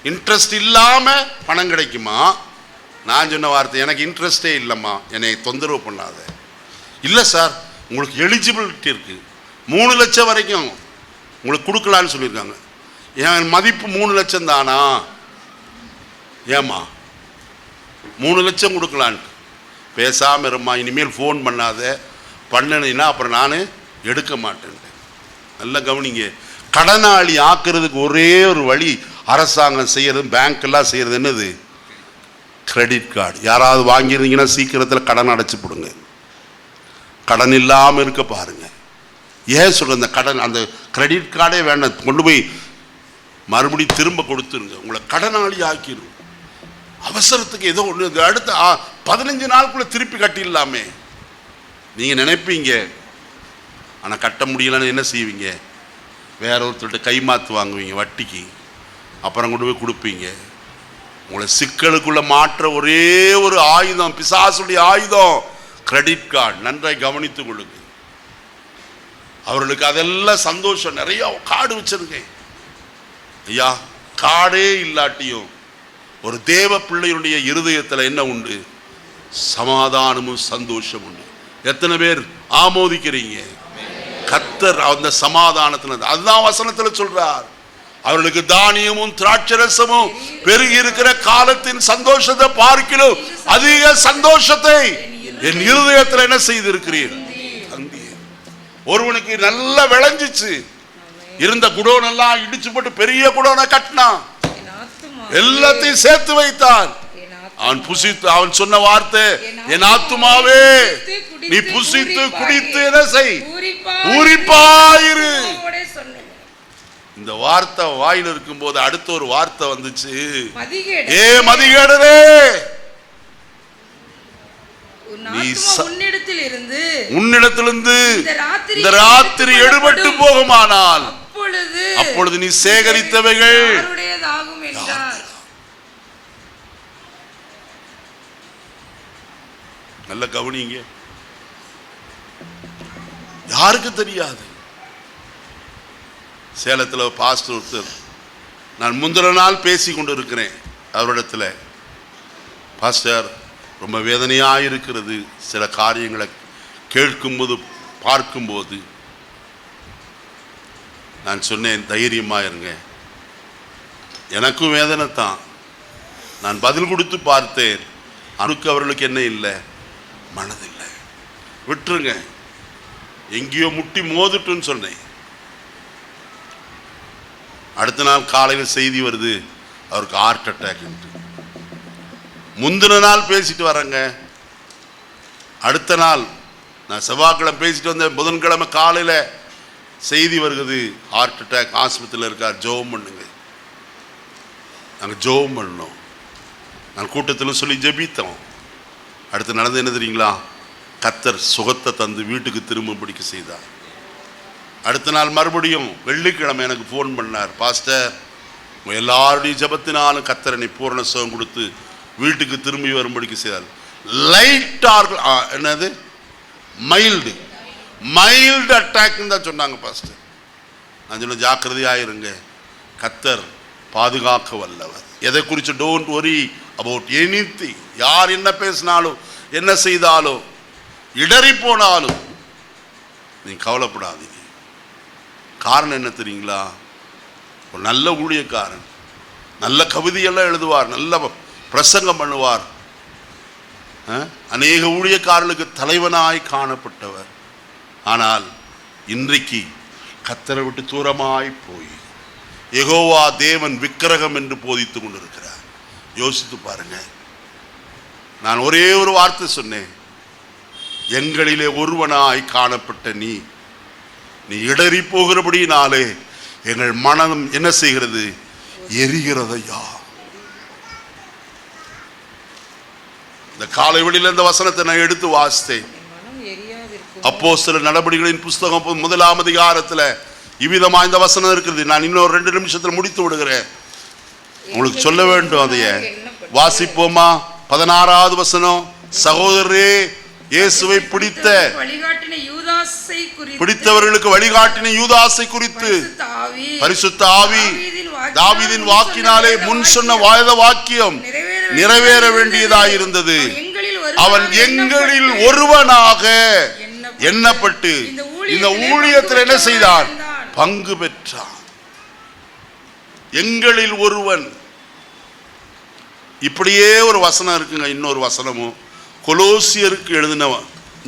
இன்ட்ரெஸ்ட் இல்லாம பணம் கிடைக்குமா? நான் சொன்ன வார்த்தை, எனக்கு இன்ட்ரெஸ்டே இல்லைம்மா, என்னை தொந்தரவு பண்ணாத. இல்லை சார், உங்களுக்கு எலிஜிபிலிட்டி இருக்கு, 3 லட்சம் வரைக்கும் உங்களுக்கு கொடுக்கலான்னு சொல்லியிருக்காங்க. என் மதிப்பு 3 லட்சம் தானா? ஏமா 3 லட்சம் கொடுக்கலான்ட்டு. பேசாம இருமா, இனிமேல் ஃபோன் பண்ணாத, பண்ணினா அப்புறம் நான் எடுக்க மாட்டேன். நல்ல கவனிங்க, கடனாளி ஆக்குறதுக்கு ஒரே ஒரு வழி அரசாங்கம் செய்யறது, பேங்க் எல்லாம் செய்யறது என்னது? Credit card. யாராவது வாங்கியிருந்தீங்கன்னா சீக்கிரத்தில் கடன் அடைச்சு போடுங்க. கடன் இல்லாமல் இருக்க பாருங்க. ஏன் சொல்ற, அந்த கடன், அந்த கிரெடிட் கார்டே வேண்டாம், கொண்டு போய் மறுபடியும் திரும்ப கொடுத்துருங்க. உங்களை கடனாளி ஆக்கிடும். அவசரத்துக்கு ஏதோ ஒன்று அடுத்த 15 நாளுக்குள்ள திருப்பி கட்டிடலாமே நீங்க நினைப்பீங்க. ஆனால் கட்ட முடியலன்னு என்ன செய்வீங்க? வேற ஒருத்தர்கிட்ட கைமாத்து வாங்குவீங்க வட்டிக்கு, அப்புறம் கொண்டு போய் கொடுப்பீங்க. உங்களை சிக்கலுக்குள்ள மாற்ற ஒரே ஒரு ஆயுதம், பிசாசுடைய ஆயுதம் கிரெடிட் கார்டு. நன்றாய் கவனித்துக் கொள்ளுங்க. அவர்களுக்கு அதெல்லாம் சந்தோஷம். நிறைய கார்டு வச்சிருக்கேன். ஐயா, கார்டே இல்லாட்டியும் ஒரு தேவ பிள்ளையுடைய இருதயத்தில் என்ன உண்டு? சமாதானமும் சந்தோஷம் உண்டு. எத்தனை பேர் ஆமோதிக்கிறீங்க? கர்த்தர் அந்த சமாதானத்தில், அதுதான் வசனத்தில் சொல்றார், அவர்களுக்கு தானியமும் திராட்சரசமும் பெருகி இருக்கிற காலத்தின் சந்தோஷத்தை பார்க்கிலும் அதிக சந்தோஷத்தை என் இருதயத்தில் என்ன செய்திருக்கிறீர்? ஒருவனுக்கு நல்ல விளைஞ்சிச்சு, இருந்த குடோன் எல்லாம் இடிச்சு போட்டு பெரிய குடோனை கட்டினான், எல்லாத்தையும் சேர்த்து வைத்தான். அவன் புசித்து, அவன் சொன்ன வார்த்தை, என் ஆத்துமாவே நீ புசித்து குடித்து என்ன செய்? பூரிப்பாயிரு. இந்த வார்த்தை வாயில் இருக்கும் போது அடுத்த ஒரு வார்த்தை வந்துச்சு, ஏ மதிகேடரே, உன்னிடத்திலிருந்து இந்த ராத்திரி எடுபட்டு போகுமானால் அப்பொழுது நீ சேகரித்தவைகள் நல்ல கவனிங்க. யாருக்கு தெரியாது? சேலத்தில் பாஸ்டர் ஒருத்தர், நான் முந்தின நாள் பேசி கொண்டு இருக்கிறேன் அவரிடத்துல, பாஸ்டர் ரொம்ப வேதனையாக இருக்கிறது சில காரியங்களை கேட்கும்போது பார்க்கும்போது. நான் சொன்னேன், தைரியமாக இருங்க, எனக்கும் வேதனை தான். நான் பதில் கொடுத்து பார்த்தேன், அனுக்கு அவர்களுக்கு என்ன இல்லை? மனதில்லை. விட்டுருங்க, எங்கேயோ முட்டி மோதுட்டுன்னு சொன்னேன். அடுத்த நாள் காலையில் செய்தி வருது, அவருக்கு ஹார்ட் அட்டாக். முந்தின நாள் பேசிட்டு வரேங்க, அடுத்த நாள் நான் செவ்வாய்க்கிழமை பேசிட்டு வந்தேன், புதன்கிழமை காலையில் செய்தி வருகிறது, ஹார்ட் அட்டாக், ஆஸ்பத்திரியில் இருக்கார், ஜெபம் பண்ணுங்க. நாங்கள் ஜெபம் பண்ணோம், நான் கூட்டத்தில் சொல்லி ஜெபித்தோம். அடுத்து நடந்து என்ன தெரியுங்களா? கர்த்தர் சுகத்தை தந்து வீட்டுக்கு திரும்பும்படிக்கு செய்தார். அடுத்த நாள் மறுபடியும் வெள்ளிக்கிழமை எனக்கு ஃபோன் பண்ணார், பாஸ்டர் எல்லாருடைய ஜெபத்தினாலும் கர்த்தர் என்னை பூரண சுகம் கொடுத்து வீட்டுக்கு திரும்பி வரும்படிக்கு செய்தார். லைட்டாக என்னது மைல்டு அட்டாக்னு தான் சொன்னாங்க பாஸ்டர். நான் சொன்ன ஜாக்கிரதையாயிருங்க, கர்த்தர் பாதுகாக்க வல்லவர். எதை குறித்து டோன்ட் வரி அபவுட் எனிதிங். யார் என்ன பேசினாலும் என்ன செய்தாலும் இடறி போனாலும் நீ கவலைப்படாதீங்க. காரணம் என்ன தெரியுங்களா? ஒரு நல்ல ஊழியக்காரன், நல்ல கவிதையெல்லாம் எழுதுவார், நல்ல பிரசங்கம் பண்ணுவார், அநேக ஊழியக்காரர்களுக்கு தலைவனாய் காணப்பட்டவர். ஆனால் இன்றைக்கு கர்த்தரை விட்டு தூரமாய் போய் யெகோவா தேவன் விக்கிரகம் என்று போதித்துக் கொண்டிருக்கிறார். யோசித்து பாருங்க. நான் ஒரே ஒரு வார்த்தை சொன்னேன், எங்களிலே ஒருவனாய் காணப்பட்ட நீ இடறி போகிறபடினாலே எங்கள் மனம் என்ன செய்கிறது? எரிகிறதையா. இந்த காலை வெளியில இந்த வசனத்தை நான் எடுத்து வாசித்தேன். அப்போஸ்தலர் நடபடிகளின் புஸ்தகம் 1ஆம் அதிகாரத்துல இவ்விதமா இந்த வசனம் இருக்குது. நான் இன்னொரு 2 நிமிஷத்துல முடித்து விடுகிறேன். உங்களுக்கு சொல்ல வேண்டும். அதைய வாசிப்போமா? 16வது வசனம். சகோதரரே, இயேசுவை பிடித்தவர்களுக்கு வழிகாட்டின யூதாசை குறித்து பரிசுத்த ஆவி தாவீதின் வாக்கினாலே முன் சொன்ன வாக்கியம் நிறைவேற வேண்டியதாயிருந்தது. அவன் எங்களில் ஒருவனாக எண்ணப்பட்டு இந்த ஊழியத்தில் என்ன செய்தான்? பங்கு பெற்றான். எங்களில் ஒருவன். இப்படியே ஒரு வசனம் இருக்குங்க. இன்னொரு வசனமும் கொலோசியருக்கு எழுதின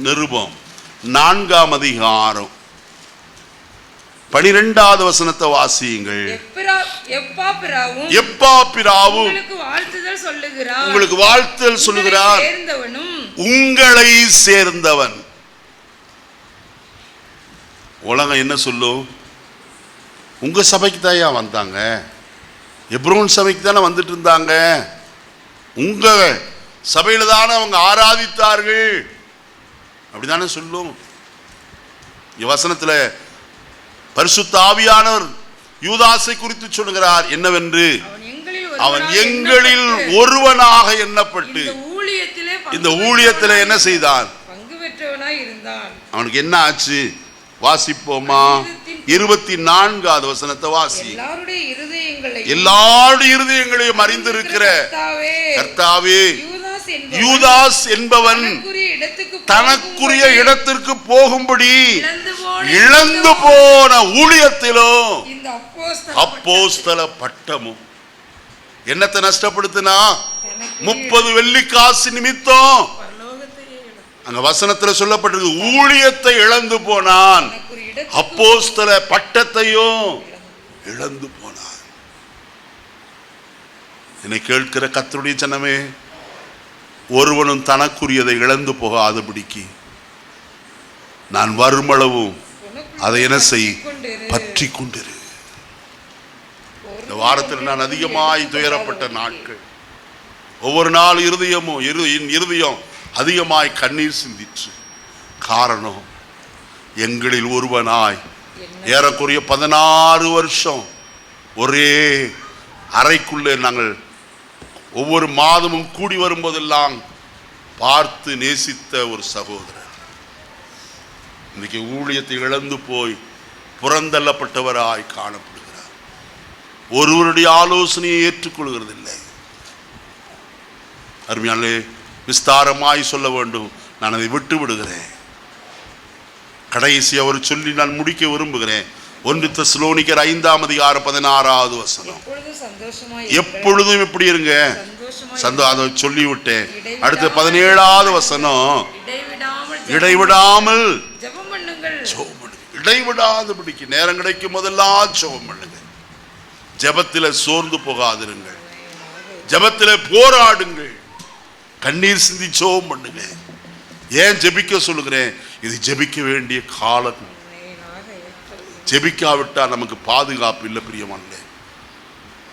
நிருபம் 4ஆம் அதிகாரம் 12வது வசனத்தை வாசியுங்கள். எப்பாப்பிராவும் உங்களுக்கு வாழ்த்துதல் சொல்லுகிறார். உங்களை சேர்ந்தவன். உலகம் என்ன சொல்லும்? உங்க சபைக்கு தான் வந்தாங்க, எப்ரோன் சபைக்கு தானே வந்துட்டு இருந்தாங்க, உங்க சபையில தானே அவங்க ஆராதித்தார்கள், அப்படிதானே சொல்லும். வசனத்துல பரிசுத்த ஆவியானவர் யூதாசை குறித்து சொல்லுகிறார் என்னவென்று, அவன் எங்களில் ஒருவனாக எண்ணப்பட்டு இந்த ஊழியத்திலே என்ன செய்தான்? பங்கு பெற்றவனாய் இருந்தான். அவனுக்கு என்ன ஆச்சு? வாசிப்போமா? 24வது வசனத்தை வாசி. எல்லாருடைய இருதயங்களையும் அறிந்திருக்கிற கர்த்தாவே, யூதாஸ் என்பவன் தனக்குரிய இடத்திற்கு போகும்படி இழந்து போன ஊழியத்திலும் அப்போஸ்தல பட்டமும் என்னத்தை நஷ்டப்படுத்தினா? 30 வெள்ளிக்காசு நிமித்தம். அங்க வசனத்துல சொல்லப்பட்டிருக்கு, ஊழியத்தை இழந்து போனான், அப்போஸ்தல பட்டத்தையும் இழந்து போனான். என்னை கேட்கிற கர்த்தருடைய ஜனமே, ஒருவனும் தனக்குரியதை இழந்து போகாதபடிக்கு நான் வருமளவும் அதை என்ன செய்? பற்றி கொண்டிரு. இந்த வாரத்தில் நான் அதிகமாய் துயரப்பட்ட நாட்கள். ஒவ்வொரு நாள் இருதயம் அதிகமாய் கண்ணீர் சிந்திற்று. காரணம், எங்களில் ஒருவனாய் ஏறக்குறைய 16 வருஷம் ஒரே அறைக்குள்ளே நாங்கள் ஒவ்வொரு மாதமும் கூடி வரும்போதெல்லாம் பார்த்து நேசித்த ஒரு சகோதரர் இன்னைக்கு ஊழியத்தை இழந்து போய் புறந்தள்ளப்பட்டவராய் காணப்படுகிறார். ஒருவருடைய ஆலோசனையை ஏற்றுக்கொள்கிறதில்லை. அருமையானே, விஸ்தாரமாய் சொல்ல வேண்டும், நான் அதை விட்டு விடுகிறேன். கடைசி அவர் சொல்லி நான் முடிக்க விரும்புகிறேன். 1 தெசலோனிக்கர் 5ஆம் அதிகாரம் 16வது வசனம். எப்பொழுதும் எப்படி இருங்க? அதை சொல்லிவிட்டேன். அடுத்து 17வது வசனம், இடைவிடாமல் இடைவிடாதபடிக்கு நேரம் கிடைக்கும் போதெல்லாம் ஜெபம் பண்ணுங்க. ஜெபத்தில சோர்ந்து போகாதிருங்கள், ஜெபத்தில போராடுங்கள், கண்ணீர் சிந்தி ஜெபம் பண்ணுங்க. ஏன் ஜெபிக்க சொல்லுகிறேன்? இது ஜெபிக்க வேண்டிய காலம். ஜெபிக்காவிட்டா நமக்கு பாதுகாப்பு இல்லை பிரியமானே.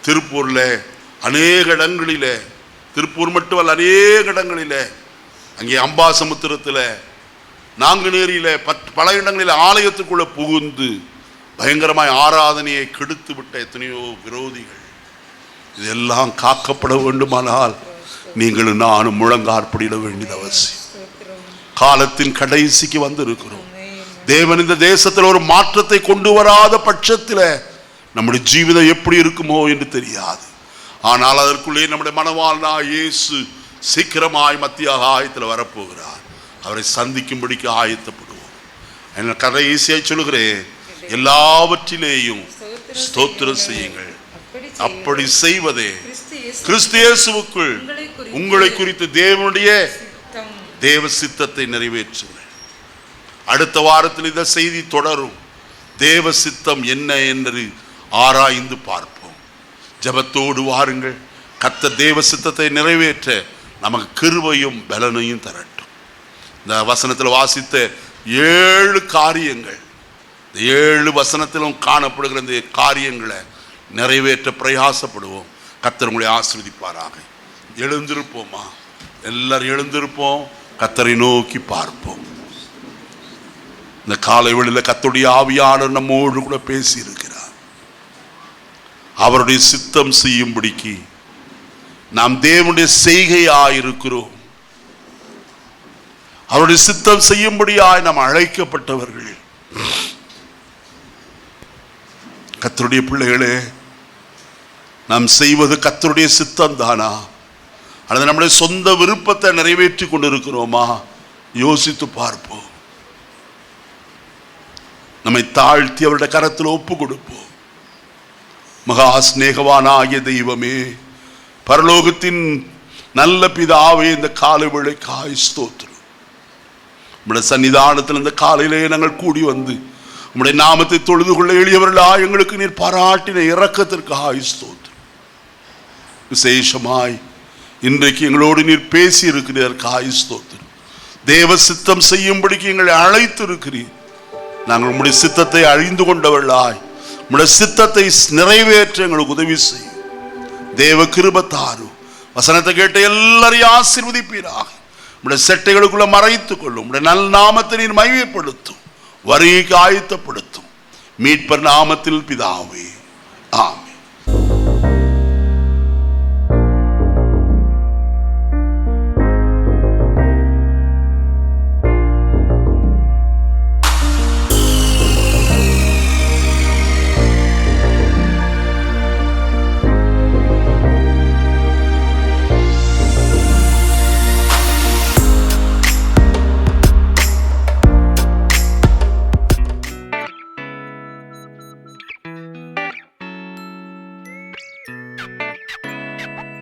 திருப்பூர்ல அநேக இடங்களிலே, திருப்பூர் மட்டுமல்ல அநேக இடங்களிலே, அங்கே அம்பாசமுத்திரத்தில், நாங்குநேரியில, பல இடங்களில் ஆலயத்துக்குள்ள புகுந்து பயங்கரமாய் ஆராதனையை கெடுத்து விட்ட எத்தனையோ விரோதிகள். இதெல்லாம் காக்கப்பட வேண்டுமானால் நீங்களும் நானும் முழங்காற்படியிட வேண்டியது அவசியம். காலத்தின் கடைசிக்கு வந்து இருக்கிறோம். தேவன் இந்த தேசத்தில் ஒரு மாற்றத்தை கொண்டு வராத பட்சத்தில் நம்முடைய ஜீவிதம் எப்படி இருக்குமோ என்று தெரியாது. ஆனால் அதற்குள்ளே நம்முடைய மணவாளனா இயேசு சீக்கிரமாய் மத்திய ஆயத்தில் வரப்போகிறார். அவரை சந்திக்கும்படிக்கு ஆயத்தப்படுவோம். கடைசியாய் சொல்லுகிறேன், எல்லாவற்றிலேயும் ஸ்தோத்திரம் செய்யுங்கள். அப்படி செய்வதே கிறிஸ்து இயேசுவுக்குள் உங்களை குறித்து தேவனுடைய தேவ சித்தத்தை நிறைவேற்றுங்கள். அடுத்த வாரத்தில் இந்த செய்தி தொடரும். தேவ சித்தம் என்ன என்று ஆராய்ந்து பார்ப்போம். ஜெபத்தோடு வாருங்கள். கர்த்தர் தேவ சித்தத்தை நிறைவேற்ற நமக்கு கிருபையும் பலனையும் தரட்டும். இந்த வசனத்தில் வாசித்த 7 காரியங்கள், இந்த 7 வசனத்திலும் காணப்படுகிற இந்த காரியங்களை நிறைவேற்ற பிரயாசப்படுவோம். கர்த்தர் உங்களை ஆசீர்வதிப்பாராக. எழுந்திருப்போமா? எல்லாரும் எழுந்திருப்போம். கர்த்தரை நோக்கி பார்ப்போம். இந்த காலை வேளையில் கர்த்தருடைய ஆவியானவர் நம்மோடு கூட பேசி இருக்கிறார். அவருடைய சித்தம் செய்யும்படிக்கு நாம் தேவனுடைய செய்கையாயிருக்கிறோம். அவருடைய சித்தம் செய்யும்படியாய் நாம் அழைக்கப்பட்டவர்கள். கர்த்தருடைய பிள்ளைகளே, நாம் செய்வது கர்த்தருடைய சித்தம் தானா அல்லது நம்முடைய சொந்த விருப்பத்தை நிறைவேற்றி கொண்டிருக்கிறோமா? யோசித்து பார்ப்போம். நம்மை தாழ்த்தி அவருடைய கரத்தில் ஒப்பு கொடுப்போம். மகா ஸ்நேகவானாகிய தெய்வமே, பரலோகத்தின் நல்ல பிதாவே, இந்த காலை வேளைக்காய் ஸ்தோத்திரம். உம்முடைய சன்னிதானத்தில் இந்த காலையிலே நாங்கள் கூடி வந்து உம்முடைய நாமத்தை தொழுது கொள்ள எளியவர்களா எங்களுக்கு நீர் பாராட்டின இரக்கத்திற்காக ஸ்தோத்திரம். விசேஷமாய் இன்றைக்கு எங்களோடு நீர் பேசி இருக்கிறீர். ஸ்தோத்திரம். தேவ சித்தம் செய்யும்படிக்கு எங்களை அழைத்து இருக்கிறீர். நாங்கள் உம்முடைய சித்தத்தை அழிந்து கொண்டவர்களாய் உம்முடைய சித்தத்தை நிறைவேற்ற எங்களுக்கு உதவி செய்யும். தேவ கிருபை தாரும். வசனத்தை கேட்ட எல்லாரையும் ஆசீர்வதிப்பீராக. உம்முடைய செட்டைகளுக்குள்ள மறைத்துக் கொள்ளும். உம்முடைய நல் நாமத்தை நீர் மகிமைப்படுத்தும். வருகைக்கு ஆயத்தப்படுத்தும். மீட்பர் நாமத்தில் பிதாவே.